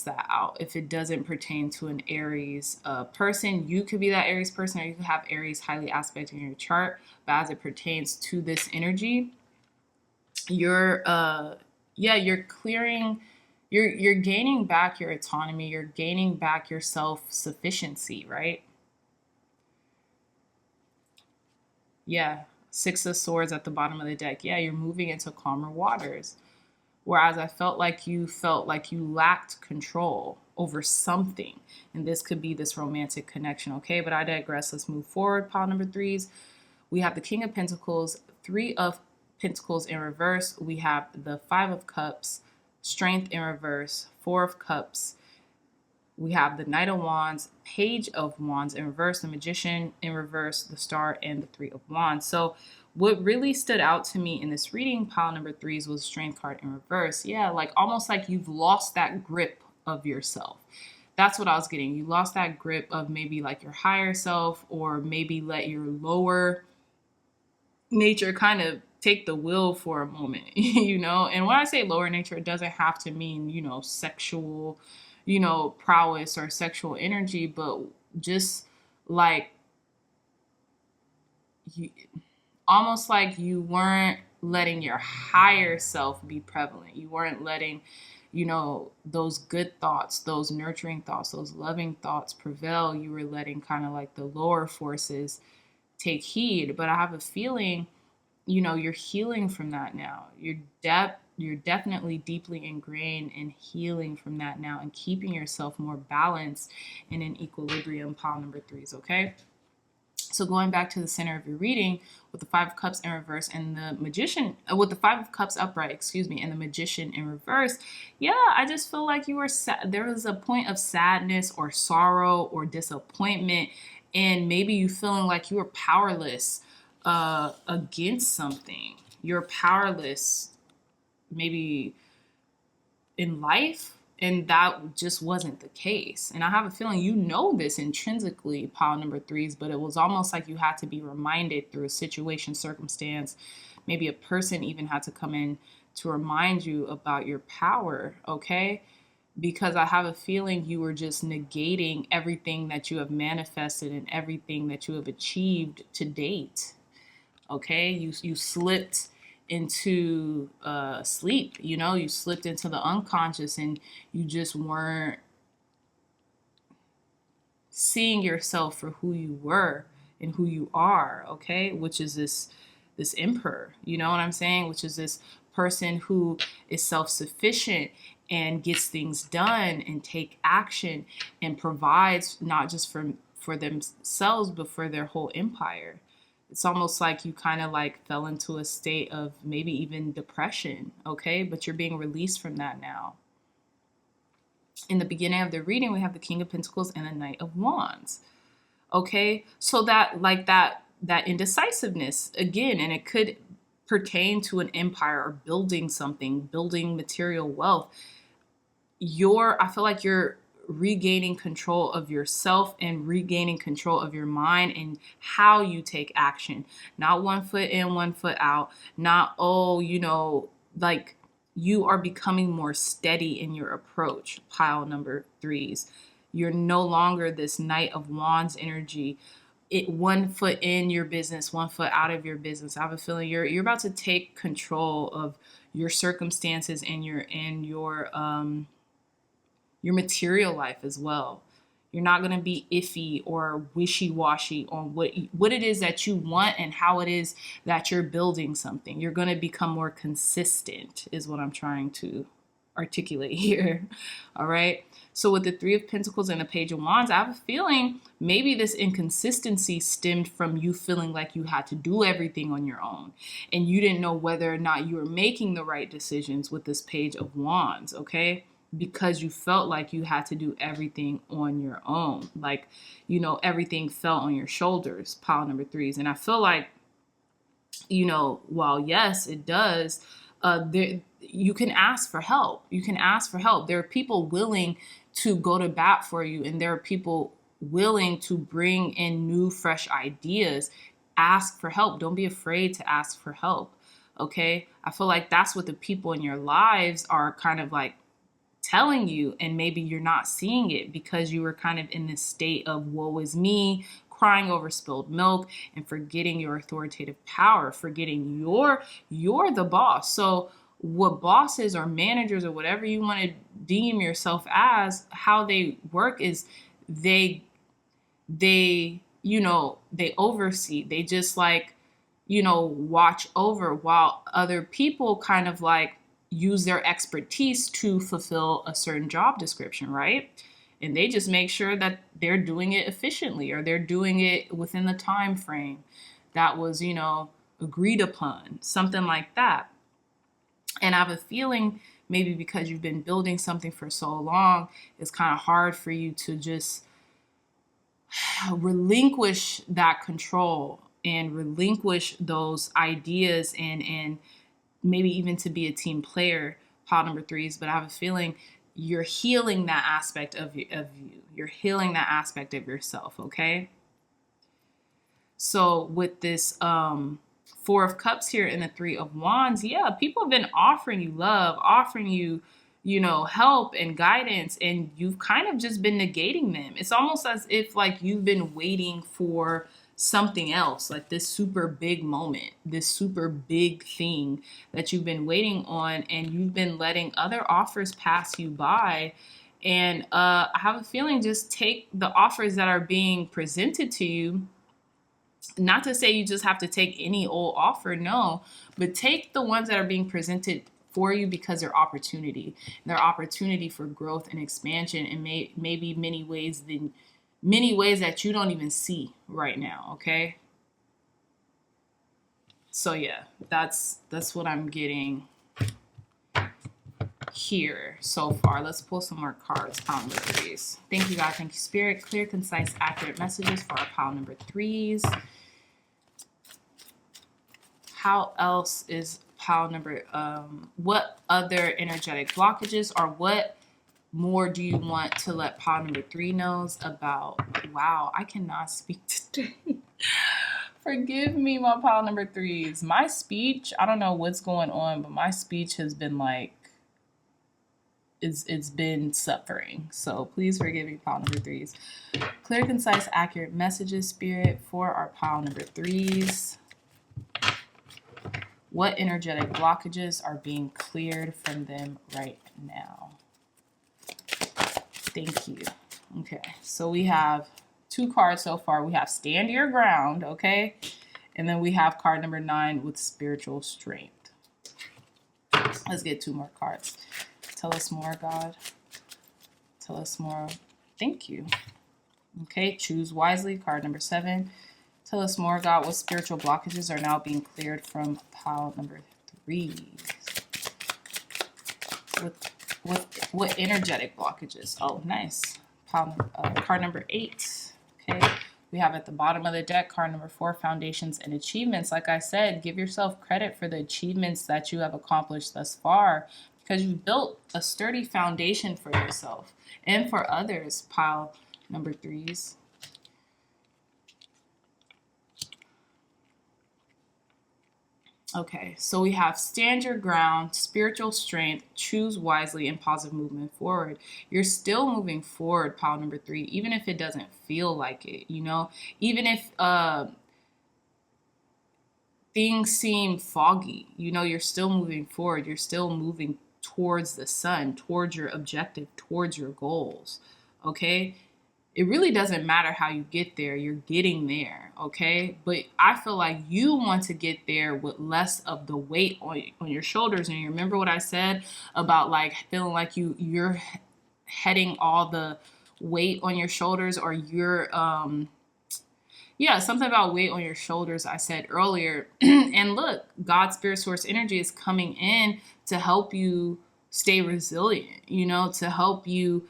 that out if it doesn't pertain to an Aries person. You could be that Aries person, or you could have Aries highly aspected in your chart. But as it pertains to this energy, you're clearing, you're gaining back your autonomy, you're gaining back your self-sufficiency, right? Yeah, Six of Swords at the bottom of the deck. Yeah, you're moving into calmer waters. Whereas I felt like you lacked control over something. And this could be this romantic connection, okay? But I digress. Let's move forward. Pile number threes. We have the King of Pentacles, Three of Pentacles in reverse. We have the Five of Cups, Strength in reverse, Four of Cups. We have the Knight of Wands, Page of Wands in reverse, the Magician in reverse, the Star, and the Three of Wands. So what really stood out to me in this reading, pile number threes, was Strength card in reverse. Yeah, like almost like you've lost that grip of yourself. That's what I was getting. You lost that grip of maybe like your higher self, or maybe let your lower nature kind of take the wheel for a moment, And when I say lower nature, it doesn't have to mean, sexual, prowess or sexual energy, but just like you, almost like you weren't letting your higher self be prevalent. You weren't letting, those good thoughts, those nurturing thoughts, those loving thoughts prevail. You were letting kind of like the lower forces take heed. But I have a feeling, you're healing from that now. You're definitely deeply ingrained in healing from that now and keeping yourself more balanced and in equilibrium, pile number threes, okay? So going back to the center of your reading with the Five of Cups in reverse and the Magician, with the Five of Cups upright, and the Magician in reverse. Yeah, I just feel like you were there was a point of sadness or sorrow or disappointment, and maybe you feeling like you were powerless against something. You're powerless maybe in life, and that just wasn't the case. And I have a feeling this intrinsically, pile number threes, but it was almost like you had to be reminded through a situation, circumstance, maybe a person even had to come in to remind you about your power, okay? Because I have a feeling you were just negating everything that you have manifested and everything that you have achieved to date, okay? You slipped into sleep, you slipped into the unconscious, and you just weren't seeing yourself for who you were and who you are, okay? Which is this emperor, you know what I'm saying? Which is this person who is self-sufficient and gets things done and take action and provides not just for themselves, but for their whole empire. It's almost like you kind of like fell into a state of maybe even depression, okay? But you're being released from that now. In the beginning of the reading, we have the King of Pentacles and the Knight of Wands, okay? So that indecisiveness again, and it could pertain to an empire or building something, building material wealth, I feel like you're regaining control of yourself and regaining control of your mind and how you take action. Not 1 foot in, 1 foot out. Not, oh, like you are becoming more steady in your approach, pile number 3s. You're no longer this Knight of Wands energy. 1 foot in your business, 1 foot out of your business. I have a feeling you're about to take control of your circumstances and your material life as well. You're not going to be iffy or wishy-washy on what it is that you want and how it is that you're building something. You're going to become more consistent is what I'm trying to articulate here. All right. So with the 3 of Pentacles and the Page of Wands, I have a feeling maybe this inconsistency stemmed from you feeling like you had to do everything on your own and you didn't know whether or not you were making the right decisions with this Page of Wands. Okay. Because you felt like you had to do everything on your own. Like, everything fell on your shoulders, pile number 3s. And I feel like, while yes, it does, you can ask for help. You can ask for help. There are people willing to go to bat for you. And there are people willing to bring in new, fresh ideas. Ask for help. Don't be afraid to ask for help. Okay. I feel like that's what the people in your lives are kind of like telling you, and maybe you're not seeing it because you were kind of in this state of woe is me, crying over spilled milk, and forgetting your authoritative power, forgetting you're the boss. So what bosses or managers or whatever you want to deem yourself as, how they work is they oversee. They just like, watch over, while other people kind of like use their expertise to fulfill a certain job description, right? And they just make sure that they're doing it efficiently or they're doing it within the time frame that was, agreed upon, something like that. And I have a feeling maybe because you've been building something for so long, it's kind of hard for you to just relinquish that control and relinquish those ideas and maybe even to be a team player, pile number 3s. But I have a feeling you're healing that aspect of you. You're healing that aspect of yourself, okay? So with this 4 of Cups here and the 3 of Wands, yeah, people have been offering you love, offering you, help and guidance, and you've kind of just been negating them. It's almost as if like you've been waiting for something else, like this super big moment, this super big thing that you've been waiting on, and you've been letting other offers pass you by. And I have a feeling just take the offers that are being presented to you. Not to say you just have to take any old offer, no, but take the ones that are being presented for you because they're opportunity. They're opportunity for growth and expansion, and maybe many ways that you don't even see right now, okay? So yeah, that's what I'm getting here so far. Let's pull some more cards, pile number 3s. Thank you, God. Thank you, Spirit. Clear, concise, accurate messages for our pile number 3s. How else is pile number, what other energetic blockages or what more do you want to let pile number 3 knows about? Wow, I cannot speak today. Forgive me, my pile number 3s. My speech, I don't know what's going on, but my speech has been like, it's been suffering. So please forgive me, pile number 3s. Clear, concise, accurate messages, Spirit, for our pile number 3s. What energetic blockages are being cleared from them right now? Thank you. Okay, so we have 2 cards so far. We have Stand Your Ground, okay? And then we have card number 9 with Spiritual Strength. Let's get 2 more cards. Tell us more, God. Tell us more. Thank you. Okay, Choose Wisely, card number 7. Tell us more, God. What spiritual blockages are now being cleared from pile number 3? What energetic blockages? Oh, nice. Card number 8. Okay. We have at the bottom of the deck, card number 4, foundations and achievements. Like I said, give yourself credit for the achievements that you have accomplished thus far, because you've built a sturdy foundation for yourself and for others, pile number 3s. Okay, so we have stand your ground, spiritual strength, choose wisely, and positive movement forward. You're still moving forward, pile number 3, even if it doesn't feel like it, you know? Even if things seem foggy, you know, you're still moving forward. You're still moving towards the sun, towards your objective, towards your goals, okay? It really doesn't matter how you get there. You're getting there, okay? But I feel like you want to get there with less of the weight on your shoulders. And you remember what I said about like feeling like you're heading all the weight on your shoulders, or you're yeah, something about weight on your shoulders I said earlier. And look, God's spirit source energy is coming in to help you stay resilient, you know, to help you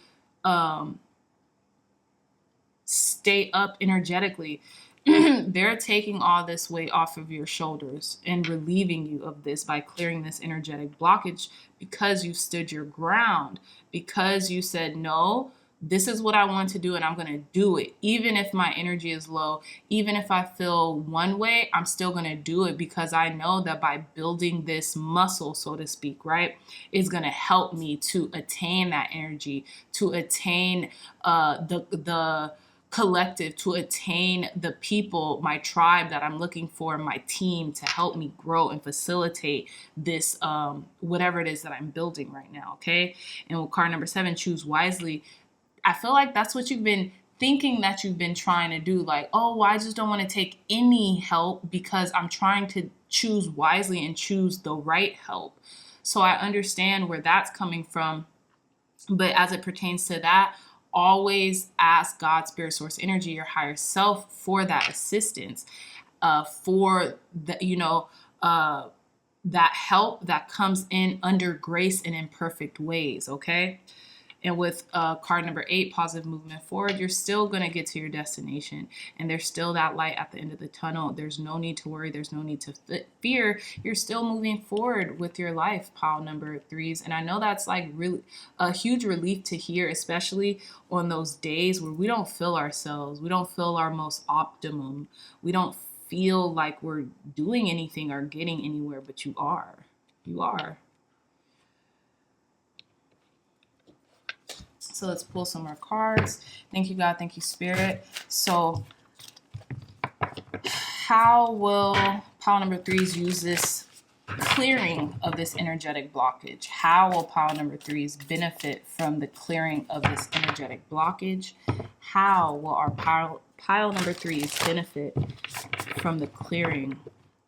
stay up energetically. They're taking all this weight off of your shoulders and relieving you of this by clearing this energetic blockage, because you stood your ground, because you said, no, this is what I want to do and I'm going to do it. Even if my energy is low, even if I feel one way, I'm still going to do it, because I know that by building this muscle, so to speak, right, is going to help me to attain that energy, to attain the collective, to attain the people, my tribe that I'm looking for, my team to help me grow and facilitate this, whatever it is that I'm building right now, okay? And with card number 7, choose wisely, I feel like that's what you've been thinking that you've been trying to do. Like, oh, well, I just don't want to take any help because I'm trying to choose wisely and choose the right help. So I understand where that's coming from. But as it pertains to that, always ask God, spirit source energy, your higher self, for that assistance, for the, you know, that help that comes in under grace and in perfect ways, okay? And with card number 8, positive movement forward, you're still going to get to your destination. And there's still that light at the end of the tunnel. There's no need to worry. There's no need to fear. You're still moving forward with your life, pile number 3s. And I know that's like really a huge relief to hear, especially on those days where we don't feel ourselves. We don't feel our most optimum. We don't feel like we're doing anything or getting anywhere, but you are. You are. So let's pull some more cards. Thank you, God. Thank you, Spirit. So how will pile number 3s use this clearing of this energetic blockage? How will pile number 3s benefit from the clearing of this energetic blockage? How will our pile number 3s benefit from the clearing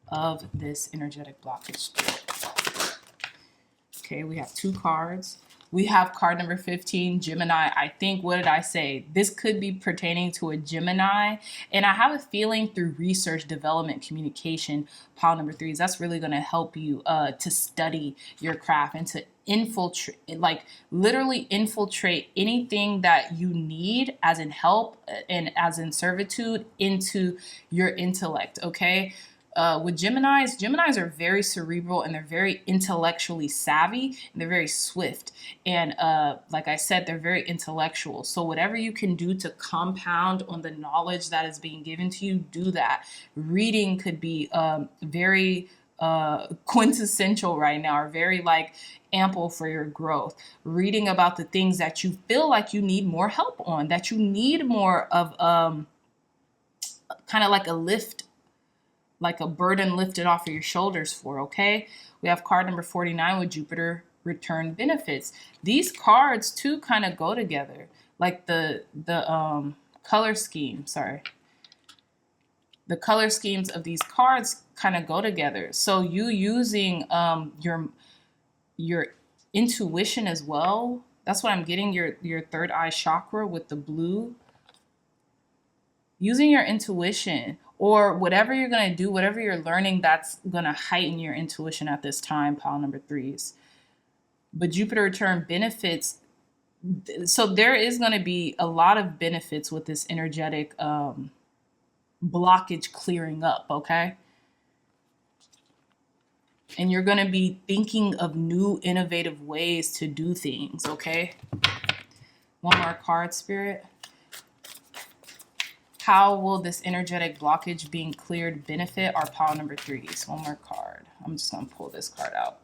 of this energetic blockage? Okay, we have 2 cards. We have card number 15, Gemini. I think, what did I say? This could be pertaining to a Gemini. And I have a feeling through research, development, communication, pile number 3s, that's really going to help you to study your craft and to infiltrate, like literally infiltrate anything that you need as in help and as in servitude into your intellect, okay? With Geminis are very cerebral and they're very intellectually savvy and they're very swift. And like I said, they're very intellectual. So whatever you can do to compound on the knowledge that is being given to you, do that. Reading could be very quintessential right now, or very like ample for your growth. Reading about the things that you feel like you need more help on, that you need more of kind of like a lift, like a burden lifted off of your shoulders for, okay? We have card number 49 with Jupiter return benefits. These cards too kind of go together. Like the color scheme, the color schemes of these cards kind of go together. So you using your intuition as well. That's what I'm getting, your third eye chakra with the blue. Using your intuition, or whatever you're going to do, whatever you're learning, that's going to heighten your intuition at this time, pile number 3s. But Jupiter return benefits, so there is going to be a lot of benefits with this energetic blockage clearing up, okay? And you're going to be thinking of new innovative ways to do things, okay? One more card, Spirit. How will this energetic blockage being cleared benefit our pile number 3s? One more card. I'm just going to pull this card out.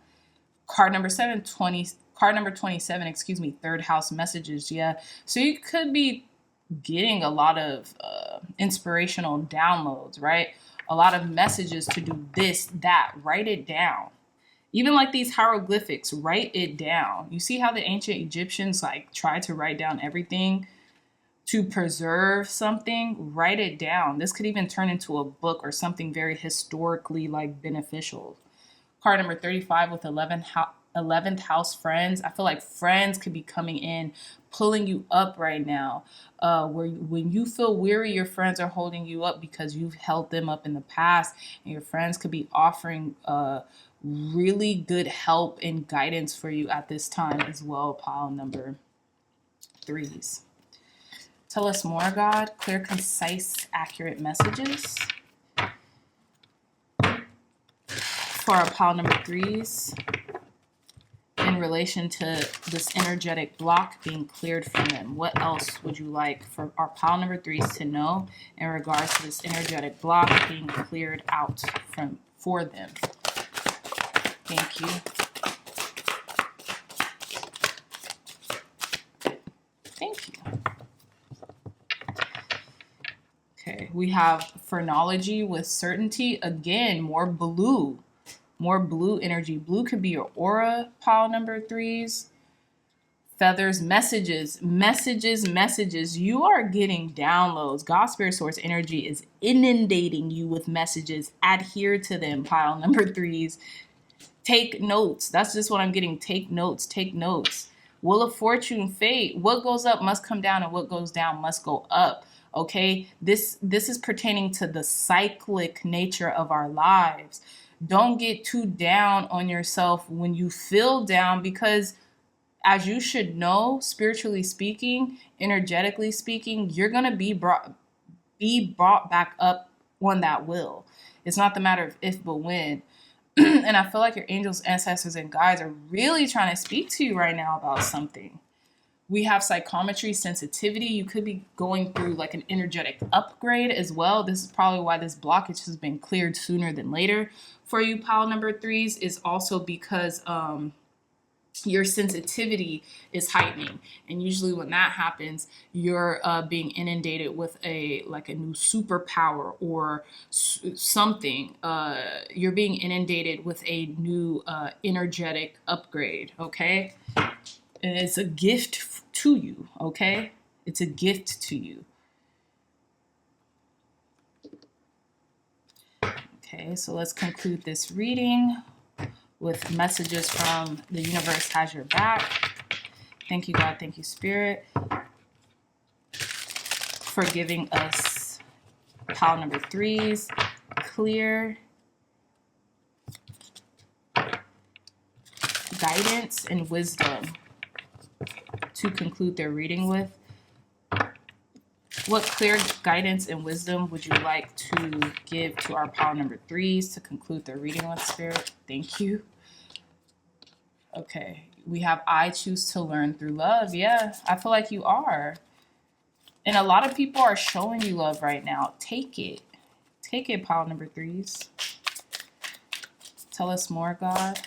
Card number 27, excuse me, third house messages. Yeah. So you could be getting a lot of inspirational downloads, right? A lot of messages to do this, that. Write it down. Even like these hieroglyphics, write it down. You see how the ancient Egyptians like tried to write down everything to preserve something? Write it down. This could even turn into a book or something very historically like beneficial. Card number 35 with 11th house friends. I feel like friends could be coming in, pulling you up right now. Where when you feel weary, your friends are holding you up because you've held them up in the past, and your friends could be offering really good help and guidance for you at this time as well. Pile number 3s. Tell us more, God. Clear, concise, accurate messages for our pile number 3s in relation to this energetic block being cleared from them. What else would you like for our pile number 3s to know in regards to this energetic block being cleared out for them? Thank you. Thank you. Okay, we have phrenology with certainty. Again, more blue energy. Blue could be your aura, pile number 3s. Feathers, messages. You are getting downloads. God, Spirit, Source energy is inundating you with messages. Adhere to them, pile number 3s. Take notes. That's just what I'm getting. Take notes. Wheel of Fortune, fate. What goes up must come down, and what goes down must go up. Okay, this is pertaining to the cyclic nature of our lives. Don't get too down on yourself when you feel down, because as you should know, spiritually speaking, energetically speaking, you're going to be brought back up on that wheel. It's not the matter of if, but when. And I feel like your angels, ancestors, and guides are really trying to speak to you right now about something. We have psychometry, sensitivity. You could be going through like an energetic upgrade as well. This is probably why this blockage has been cleared sooner than later for you, pile number 3s, is also because your sensitivity is heightening. And usually when that happens, you're being inundated with a new superpower or something. You're being inundated with a new energetic upgrade, okay? And it's a gift to you, okay? It's a gift to you. Okay, so let's conclude this reading with messages from the universe has your back. Thank you, God. Thank you, Spirit, for giving us pile number 3s, clear guidance and wisdom to conclude their reading with. What clear guidance and wisdom would you like to give to our pile number 3s to conclude their reading with, Spirit? Thank you. Okay, we have I choose to learn through love. Yeah, I feel like you are. And a lot of people are showing you love right now. Take it. Take it, pile number 3s. Tell us more, God.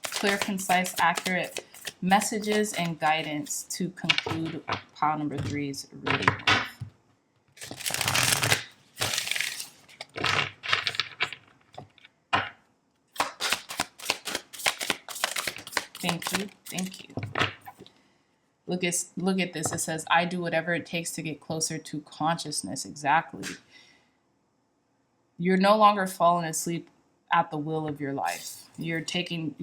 Clear, concise, accurate messages and guidance to conclude pile number 3's reading with. Thank you. Thank you. Look at this. It says, I do whatever it takes to get closer to consciousness. Exactly. You're no longer falling asleep at the will of your life. You're taking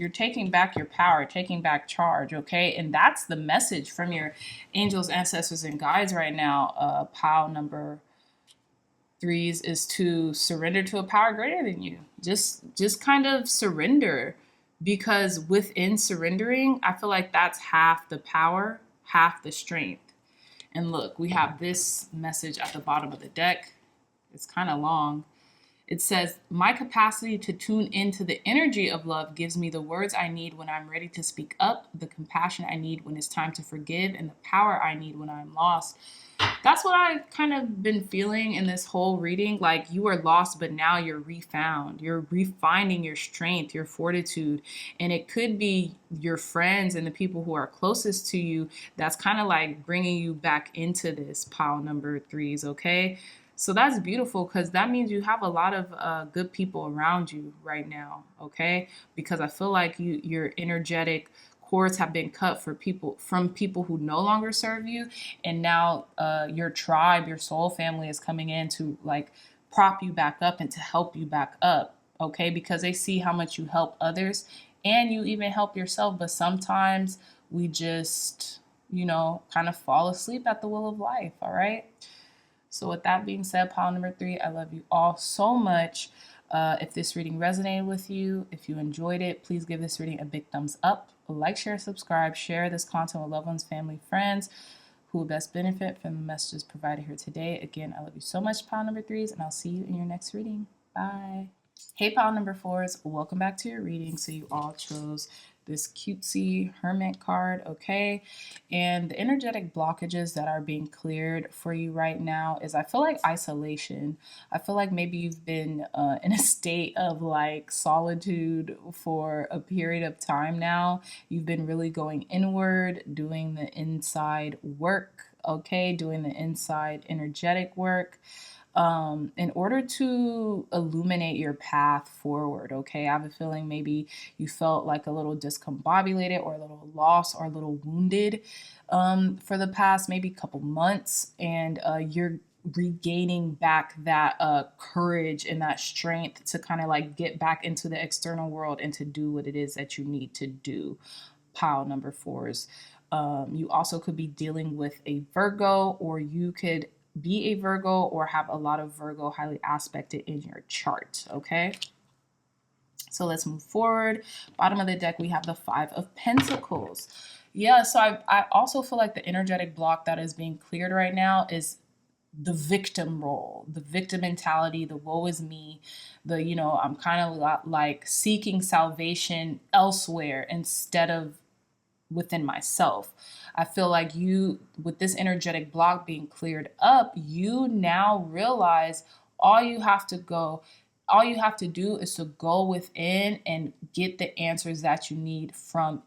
back your power, taking back charge, okay? And that's the message from your angels, ancestors, and guides right now. Pile number 3s is to surrender to a power greater than you. Just kind of surrender, because within surrendering, I feel like that's half the power, half the strength. And look, we have this message at the bottom of the deck. It's kind of long. It says, my capacity to tune into the energy of love gives me the words I need when I'm ready to speak up, the compassion I need when it's time to forgive, and the power I need when I'm lost. That's what I kind of been feeling in this whole reading. Like, you were lost, but now you're refound. You're refinding your strength, your fortitude. And it could be your friends and the people who are closest to you that's kind of like bringing you back into this pile number threes, okay? So that's beautiful because that means you have a lot of good people around you right now, okay? Because I feel like your energetic cords have been cut for people from people who no longer serve you, and now your tribe, your soul family is coming in to like prop you back up and to help you back up, okay? Because they see how much you help others and you even help yourself, but sometimes we just, kind of fall asleep at the will of life, all right? So with that being said, pile number three, I love you all so much. If this reading resonated with you, if you enjoyed it, please give this reading a big thumbs up. Like, share, subscribe, share this content with loved ones, family, friends who will best benefit from the messages provided here today. Again, I love you so much, pile number threes, and I'll see you in your next reading. Bye. Hey, pile number fours, welcome back to your reading. So you all chose this cutesy hermit card, okay? And the energetic blockages that are being cleared for you right now is, I feel like, isolation. I feel like maybe you've been in a state of like solitude for a period of time now. You've been really going inward, doing the inside work, okay? Doing the inside energetic work. In order to illuminate your path forward, okay? I have a feeling maybe you felt like a little discombobulated or a little lost or a little wounded for the past maybe couple months, and you're regaining back that courage and that strength to kind of like get back into the external world and to do what it is that you need to do. Pile number fours. You also could be dealing with a Virgo, or you could be a Virgo or have a lot of Virgo highly aspected in your chart, okay? So let's move forward. Bottom of the deck, we have the Five of Pentacles. Yeah, so I also feel like the energetic block that is being cleared right now is the victim role, the victim mentality, the woe is me, the, I'm kind of like seeking salvation elsewhere instead of within myself. I feel like you, with this energetic block being cleared up, you now realize all you have to do is to go within and get the answers that you need from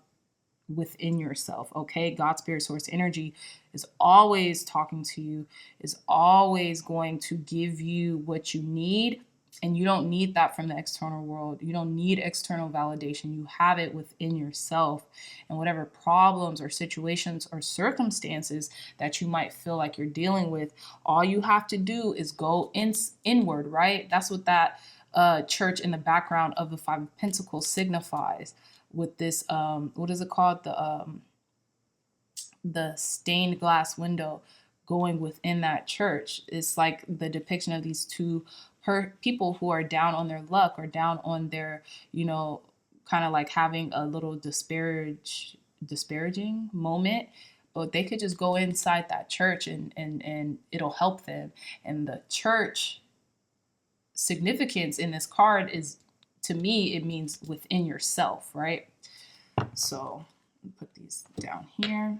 within yourself, okay? God, spirit, source, energy is always talking to you, is always going to give you what you need. And you don't need that from the external world. You don't need external validation. You have it within yourself. And whatever problems or situations or circumstances that you might feel like you're dealing with, all you have to do is go inward, right? That's what that church in the background of the Five of Pentacles signifies with this, what is it called? The stained glass window going within that church. It's like the depiction of these two people who are down on their luck or down on their, kind of like having a little disparaging moment, but they could just go inside that church and it'll help them. And the church significance in this card is, to me, it means within yourself, right? So put these down here.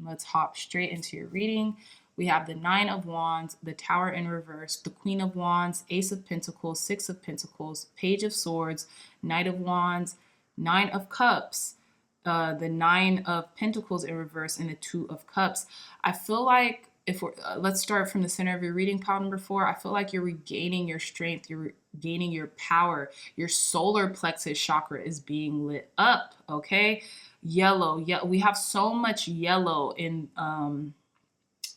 Let's hop straight into your reading. We have the Nine of Wands, the Tower in reverse, the Queen of Wands, Ace of Pentacles, Six of Pentacles, Page of Swords, Knight of Wands, Nine of Cups, the Nine of Pentacles in reverse, and the Two of Cups. I feel like if we're, let's start from the center of your reading, pile number four. I feel like you're regaining your strength, you're regaining your power. Your solar plexus chakra is being lit up, okay? Yellow, yeah, we have so much yellow in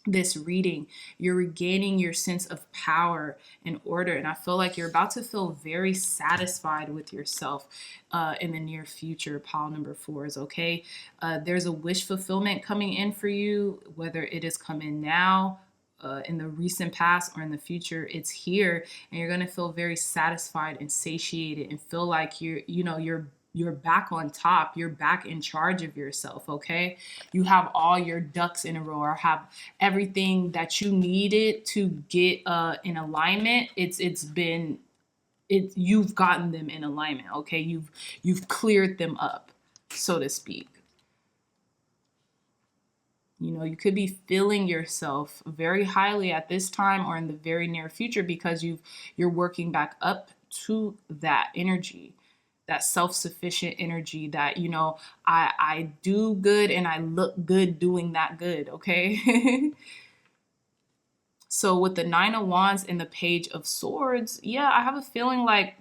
this reading. You're regaining your sense of power and order, and I feel like you're about to feel very satisfied with yourself in the near future, pile number fours, okay? There's a wish fulfillment coming in for you, whether it is coming now, in the recent past, or in the future. It's here, and you're going to feel very satisfied and satiated and feel like you're you're back on top. You're back in charge of yourself, okay? You have all your ducks in a row, or have everything that you needed to get in alignment. You've gotten them in alignment, okay? You've cleared them up, so to speak. You know, you could be feeling yourself very highly at this time or in the very near future, because you're working back up to that energy, that self-sufficient energy, that, you know, I do good and I look good doing that good, okay? So with the Nine of Wands and the Page of Swords, yeah, I have a feeling like,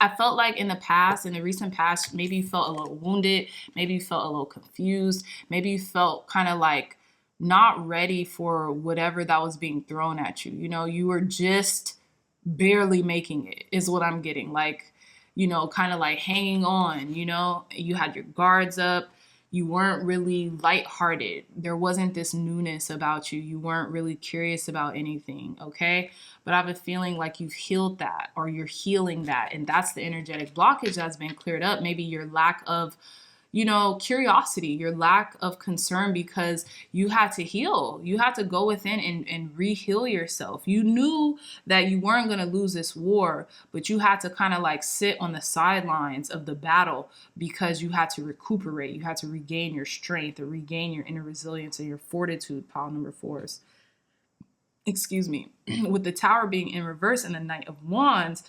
I felt like in the recent past, maybe you felt a little wounded, maybe you felt a little confused, maybe you felt kind of like not ready for whatever that was being thrown at you. You know, you were just barely making it, is what I'm getting. Like, you know, kind of like hanging on, you know, you had your guards up. You weren't really lighthearted. There wasn't this newness about you. You weren't really curious about anything, okay? But I have a feeling like you've healed that, or you're healing that. And that's the energetic blockage that's been cleared up. Maybe your lack of, you know, curiosity, your lack of concern, because you had to heal. You had to go within and re-heal yourself. You knew that you weren't going to lose this war, but you had to kind of like sit on the sidelines of the battle, because you had to recuperate. You had to regain your strength, or regain your inner resilience and your fortitude, pile number 4s. Excuse me. With the Tower being in reverse and the Knight of Wands,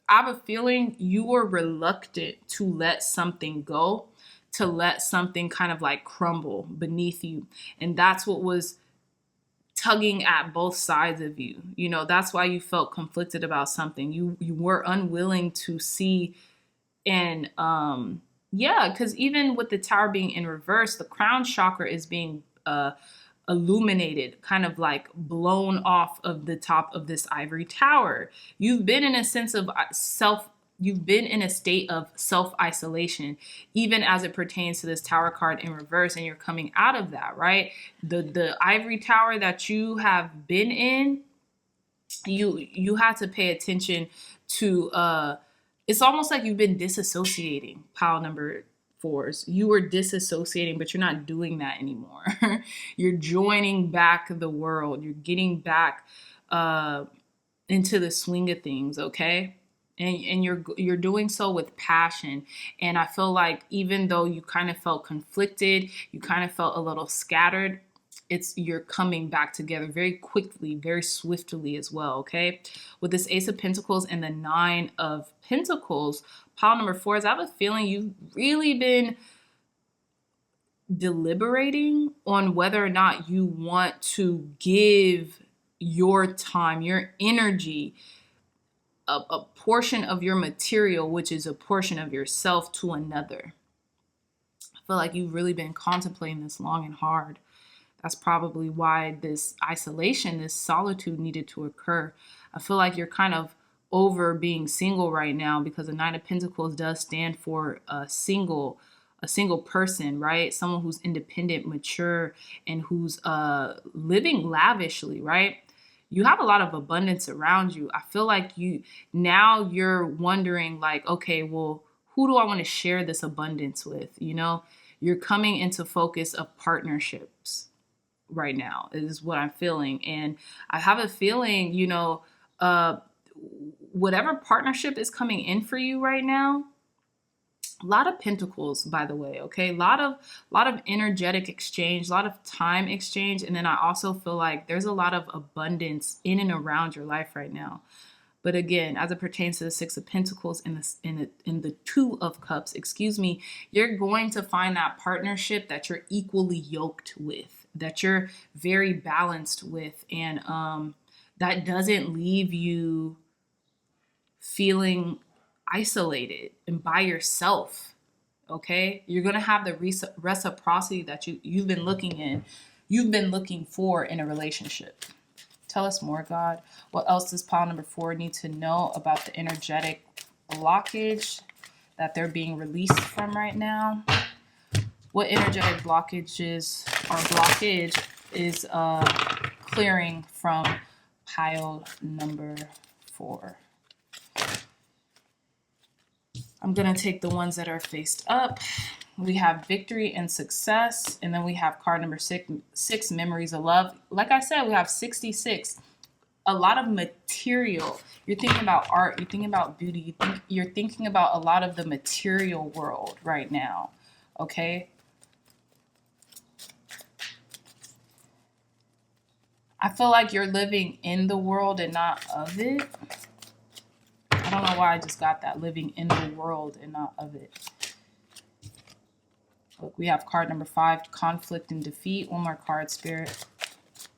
I have a feeling you were reluctant to let something go, to let something kind of like crumble beneath you. And that's what was tugging at both sides of you. You know, that's why you felt conflicted about something. You were unwilling to see. And yeah, because even with the Tower being in reverse, the crown chakra is being illuminated, kind of like blown off of the top of this ivory tower. You've been in a sense of you've been in a state of self-isolation, even as it pertains to this Tower card in reverse, and you're coming out of that, right? The ivory tower that you have been in, you had to pay attention to, it's almost like you've been disassociating, pile number 4s. You were disassociating, but you're not doing that anymore. You're joining back the world. You're getting back into the swing of things, okay? And you're doing so with passion. And I feel like even though you kind of felt conflicted, you kind of felt a little scattered, you're coming back together very quickly, very swiftly as well, okay? With this Ace of Pentacles and the Nine of Pentacles, pile number 4s, I have a feeling you've really been deliberating on whether or not you want to give your time, your energy, a portion of your material, which is a portion of yourself, to another. I feel like you've really been contemplating this long and hard. That's probably why this isolation, this solitude needed to occur. I feel like you're kind of over being single right now, because the Nine of Pentacles does stand for a single person, right? Someone who's independent, mature, and who's living lavishly, right? You have a lot of abundance around you. I feel like you're wondering like, okay, well, who do I want to share this abundance with? You know, you're coming into focus of partnerships right now, is what I'm feeling. And I have a feeling, you know, whatever partnership is coming in for you right now, a lot of pentacles, by the way, okay? A lot of energetic exchange, a lot of time exchange. And then I also feel like there's a lot of abundance in and around your life right now. But again, as it pertains to the Six of Pentacles and the Two of Cups, excuse me, you're going to find that partnership that you're equally yoked with, that you're very balanced with, and that doesn't leave you feeling isolated and by yourself. Okay, you're gonna have the reciprocity that you've been looking for in a relationship. Tell us more, God. What else does pile number 4 need to know about the energetic blockage that they're being released from right now? What energetic blockages or blockage is clearing from pile number 4? I'm going to take the ones that are faced up. We have victory and success. And then we have card number six, memories of love. Like I said, we have 66. A lot of material. You're thinking about art. You're thinking about beauty. You're thinking about a lot of the material world right now. Okay? I feel like you're living in the world and not of it. I don't know why I just got that. Living in the world and not of it. Look, we have card number 5, conflict and defeat. One more card, Spirit.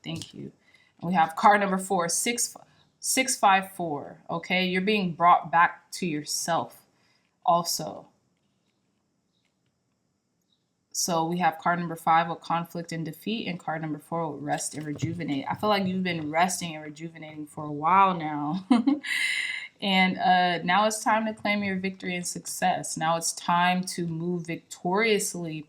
Thank you. And we have card number 4, 654. Okay, you're being brought back to yourself also. So we have card number 5 with conflict and defeat, and card number 4 with rest and rejuvenate. I feel like you've been resting and rejuvenating for a while now. And now it's time to claim your victory and success. Now it's time to move victoriously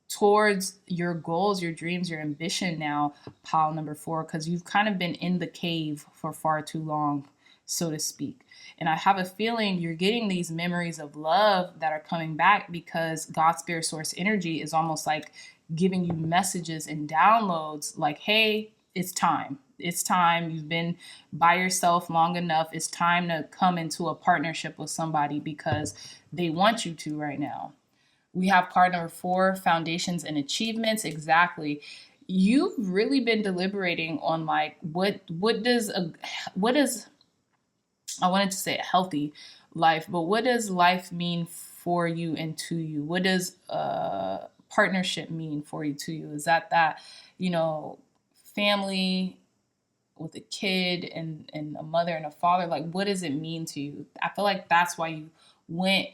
towards your goals, your dreams, your ambition now, pile number 4, because you've kind of been in the cave for far too long, so to speak. And I have a feeling you're getting these memories of love that are coming back because God's Spirit Source energy is almost like giving you messages and downloads like, hey, it's time. It's time. You've been by yourself long enough. It's time to come into a partnership with somebody because they want you to right now. We have card number 4, foundations and achievements. Exactly. You've really been deliberating on like what does I wanted to say a healthy life, but what does life mean for you and to you? What does partnership mean for you to you? Is that family with a kid and a mother and a father? Like, what does it mean to you? I feel like that's why you went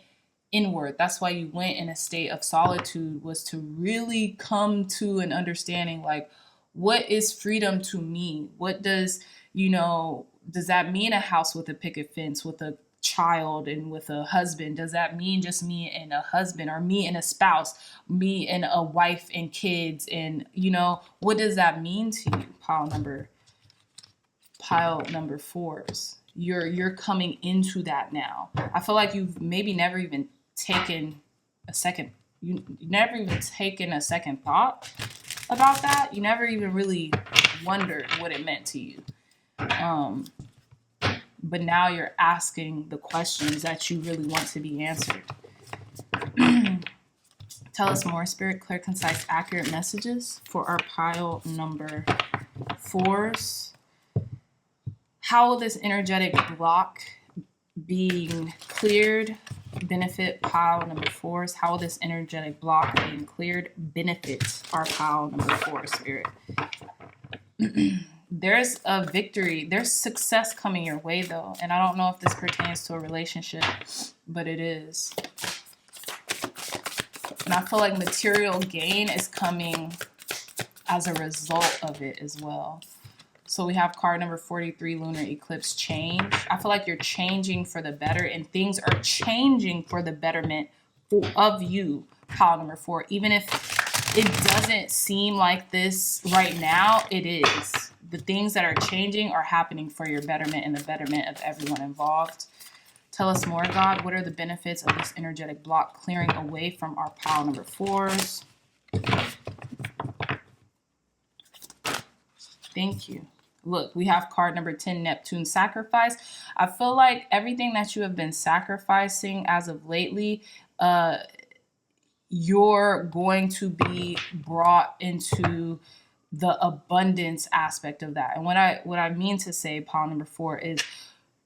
inward. That's why you went in a state of solitude, was to really come to an understanding like, what is freedom to me? What does that mean a house with a picket fence, with a child and with a husband? Does that mean just me and a husband, or me and a spouse, me and a wife and kids? And what does that mean to you? Pile number 4s. You're coming into that now. I feel like you've maybe never even taken a second. You never even taken a second thought about that. You never even really wondered what it meant to you. But now you're asking the questions that you really want to be answered. Tell us more, Spirit, clear, concise, accurate messages for our pile number 4s. How will this energetic block being cleared benefit pile number 4s? How will this energetic block being cleared benefit our pile number 4, Spirit? There's a victory. There's success coming your way, though. And I don't know if this pertains to a relationship, but it is. And I feel like material gain is coming as a result of it as well. So we have card number 43, lunar eclipse change. I feel like you're changing for the better, and things are changing for the betterment of you, pile number 4. Even if it doesn't seem like this right now, it is. The things that are changing are happening for your betterment and the betterment of everyone involved. Tell us more, God. What are the benefits of this energetic block clearing away from our pile number 4s? Thank you. Look, we have card number 10, Neptune sacrifice. I feel like everything that you have been sacrificing as of lately, you're going to be brought into the abundance aspect of that. And what I mean to say, pile number 4, is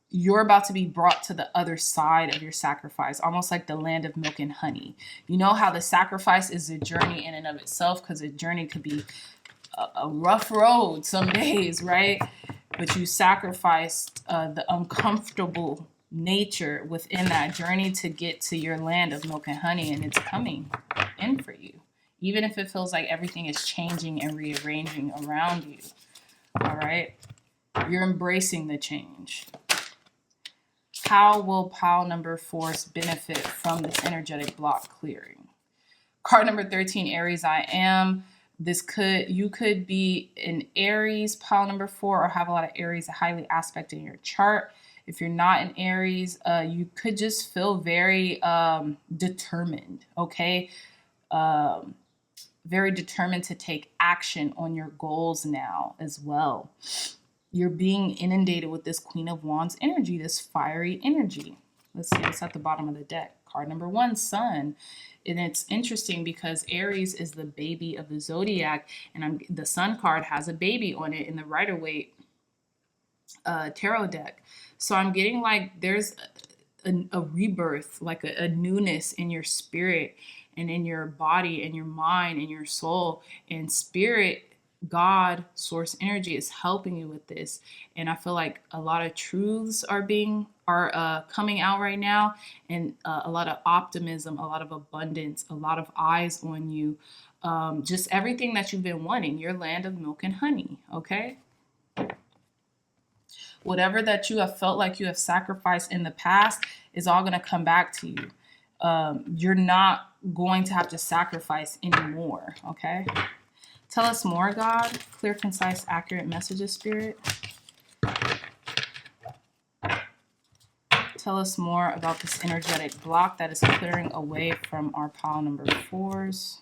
you're about to be brought to the other side of your sacrifice, almost like the land of milk and honey. You know how the sacrifice is a journey in and of itself, because a journey could be a rough road some days, right? But you sacrificed the uncomfortable nature within that journey to get to your land of milk and honey, and it's coming in for you. Even if it feels like everything is changing and rearranging around you, all right? You're embracing the change. How will pile number 4s benefit from this energetic block clearing? Card number 13, Aries, I am. You could be in Aries, pile number 4, or have a lot of Aries highly aspect in your chart. If you're not in Aries, you could just feel very determined, okay? Very determined to take action on your goals now as well. You're being inundated with this Queen of Wands energy, this fiery energy. Let's see what's at the bottom of the deck. Card number 1, Sun. And it's interesting because Aries is the baby of the zodiac, and the Sun card has a baby on it in the Rider-Waite tarot deck. So I'm getting like there's a rebirth, like a newness in your spirit and in your body and your mind and your soul. And spirit, God, source energy is helping you with this. And I feel like a lot of truths are coming out right now, and a lot of optimism, a lot of abundance, a lot of eyes on you. Just everything that you've been wanting, your land of milk and honey, okay? Whatever that you have felt like you have sacrificed in the past is all going to come back to you. You're not going to have to sacrifice anymore, okay? Tell us more, God. Clear, concise, accurate messages, Spirit. Tell us more about this energetic block that is clearing away from our pile number 4s.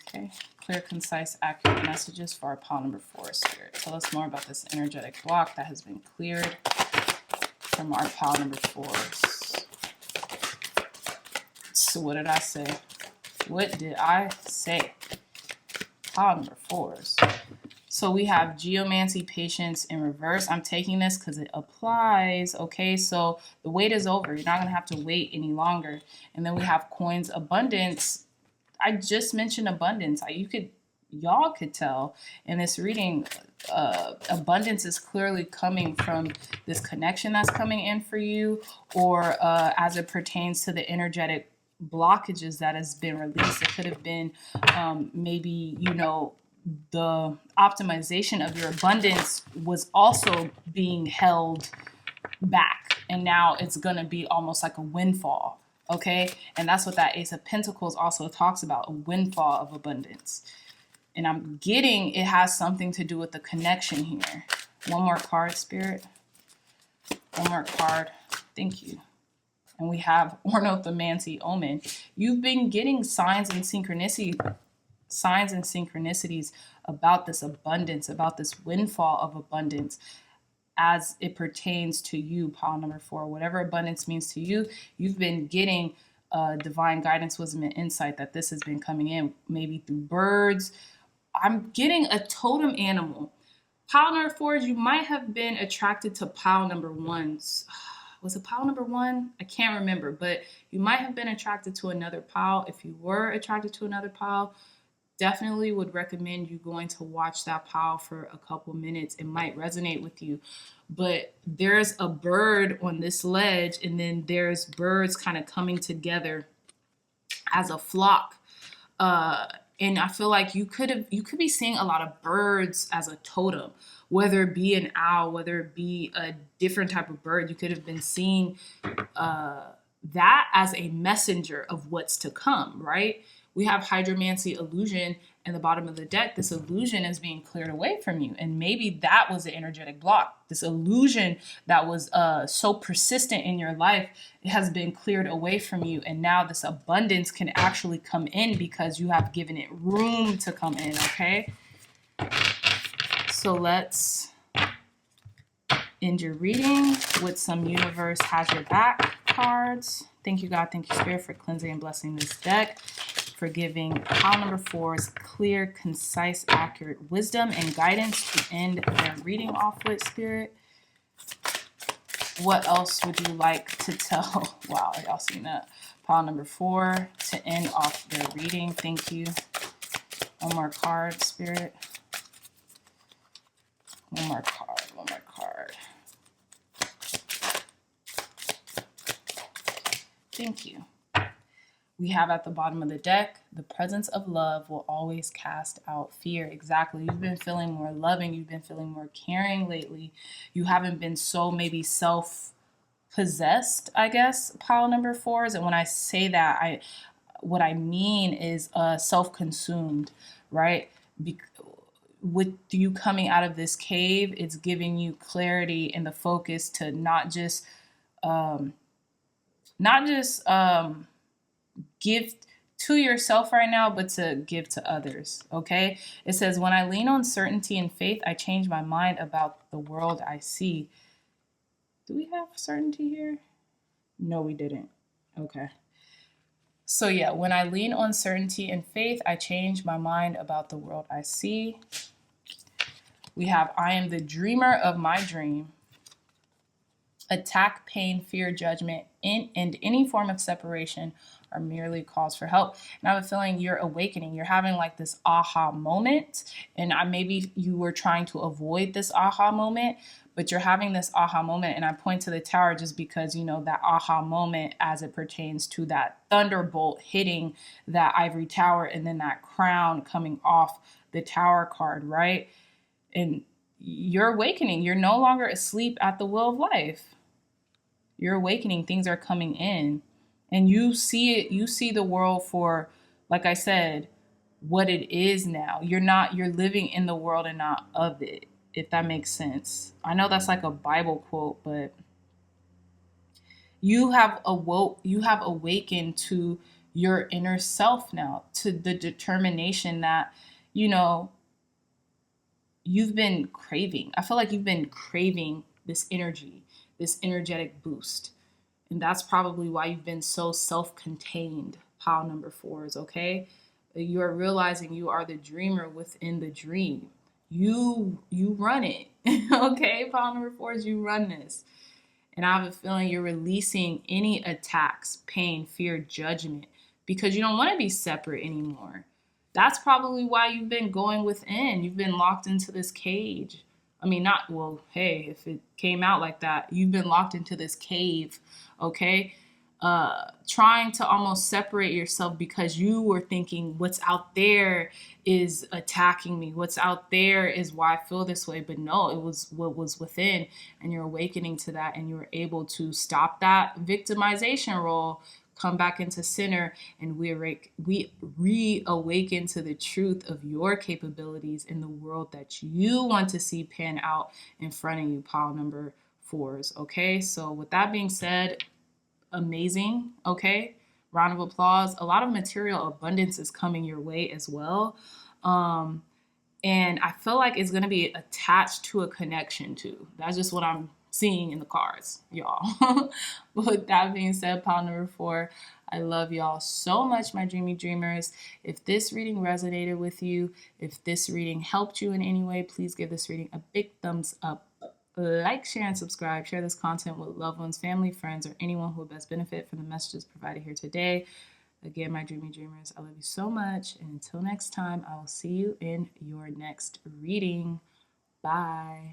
Okay. Clear, concise, accurate messages for our pile number 4, Spirit. Tell us more about this energetic block that has been cleared from our pile number 4s. So what did I say? What did I say? Pile number 4s. So we have geomancy, patience in reverse. I'm taking this because it applies. Okay, so the wait is over. You're not going to have to wait any longer. And then we have coins, abundance. I just mentioned abundance. Y'all could tell in this reading, abundance is clearly coming from this connection that's coming in for you, or as it pertains to the energetic blockages that has been released. It could have been maybe, the optimization of your abundance was also being held back, and now it's going to be almost like a windfall. Okay, and that's what that Ace of Pentacles also talks about, a windfall of abundance. And I'm getting it has something to do with the connection here. One more card, Spirit. One more card. Thank you. And we have Ornithomancy Omen. You've been getting signs and synchronicities about this abundance, about this windfall of abundance as it pertains to you, pile number 4. Whatever abundance means to you, you've been getting divine guidance, wisdom, and insight that this has been coming in, maybe through birds. I'm getting a totem animal. Pile number 4s, you might have been attracted to pile number 1s. Was it pile number 1? I can't remember, but you might have been attracted to another pile. If you were attracted to another pile, definitely would recommend you going to watch that pile for a couple minutes. It might resonate with you. But there's a bird on this ledge, and then there's birds kind of coming together as a flock. And I feel like you could be seeing a lot of birds as a totem, whether it be an owl, whether it be a different type of bird. You could have been seeing that as a messenger of what's to come, right? We have hydromancy illusion in the bottom of the deck. This illusion is being cleared away from you. And maybe that was the energetic block. This illusion that was so persistent in your life, it has been cleared away from you. And now this abundance can actually come in because you have given it room to come in, okay? So let's end your reading with some Universe Has Your Back cards. Thank you, God. Thank you, Spirit, for cleansing and blessing this deck, for giving pile number 4's clear, concise, accurate wisdom and guidance to end their reading off with, Spirit. What else would you like to tell? Wow, y'all seen that? Pile number 4 to end off their reading. Thank you. One more card, Spirit. One more card. One more card. Thank you. We have at the bottom of the deck, the presence of love will always cast out fear. Exactly. You've been feeling more loving. You've been feeling more caring lately. You haven't been so maybe self-possessed, I guess, pile number 4s. And when I say that, what I mean is self-consumed, right? with you coming out of this cave, it's giving you clarity and the focus to not just give to yourself right now, but to give to others. Okay. It says, when I lean on certainty and faith, I change my mind about the world I see. Do we have certainty here? No, we didn't. Okay. So yeah, when I lean on certainty and faith, I change my mind about the world I see. We have, I am the dreamer of my dream. Attack, pain, fear, judgment, and any form of separation are merely calls for help. And I have a feeling you're awakening. You're having like this aha moment. And maybe you were trying to avoid this aha moment, but you're having this aha moment. And I point to the tower just because, you know, that aha moment as it pertains to that thunderbolt hitting that ivory tower and then that crown coming off the tower card, right? And you're awakening. You're no longer asleep at the wheel of life. You're awakening. Things are coming in. And you see it, you see the world for, like I said, what it is now. You're living in the world and not of it, if that makes sense. I know that's like a Bible quote, but you have awakened to your inner self now, to the determination that, you know, you've been craving. I feel like you've been craving this energy, this energetic boost. And that's probably why you've been so self-contained, pile number 4s, okay? You are realizing you are the dreamer within the dream. You run it, okay? Pile number 4s, you run this. And I have a feeling you're releasing any attacks, pain, fear, judgment, because you don't want to be separate anymore. That's probably why you've been going within. You've been locked into this cage. I mean, not, well, hey, if it came out like that, you've been locked into this cave, okay? Trying to almost separate yourself because you were thinking what's out there is attacking me. What's out there is why I feel this way. But no, it was what was within, and you're awakening to that, and you're able to stop that victimization role, come back into center, and we reawaken to the truth of your capabilities in the world that you want to see pan out in front of you, pile number 4s. Okay, so with that being said, amazing. Okay, round of applause. A lot of material abundance is coming your way as well. And I feel like it's going to be attached to a connection too. That's just what I'm seeing in the cards, y'all. But with that being said, pile number 4, I love y'all so much, my dreamy dreamers. If this reading resonated with you, if this reading helped you in any way, please give this reading a big thumbs up. Like, share, and subscribe. Share this content with loved ones, family, friends, or anyone who would best benefit from the messages provided here today. Again, my dreamy dreamers, I love you so much. And until next time, I will see you in your next reading. Bye.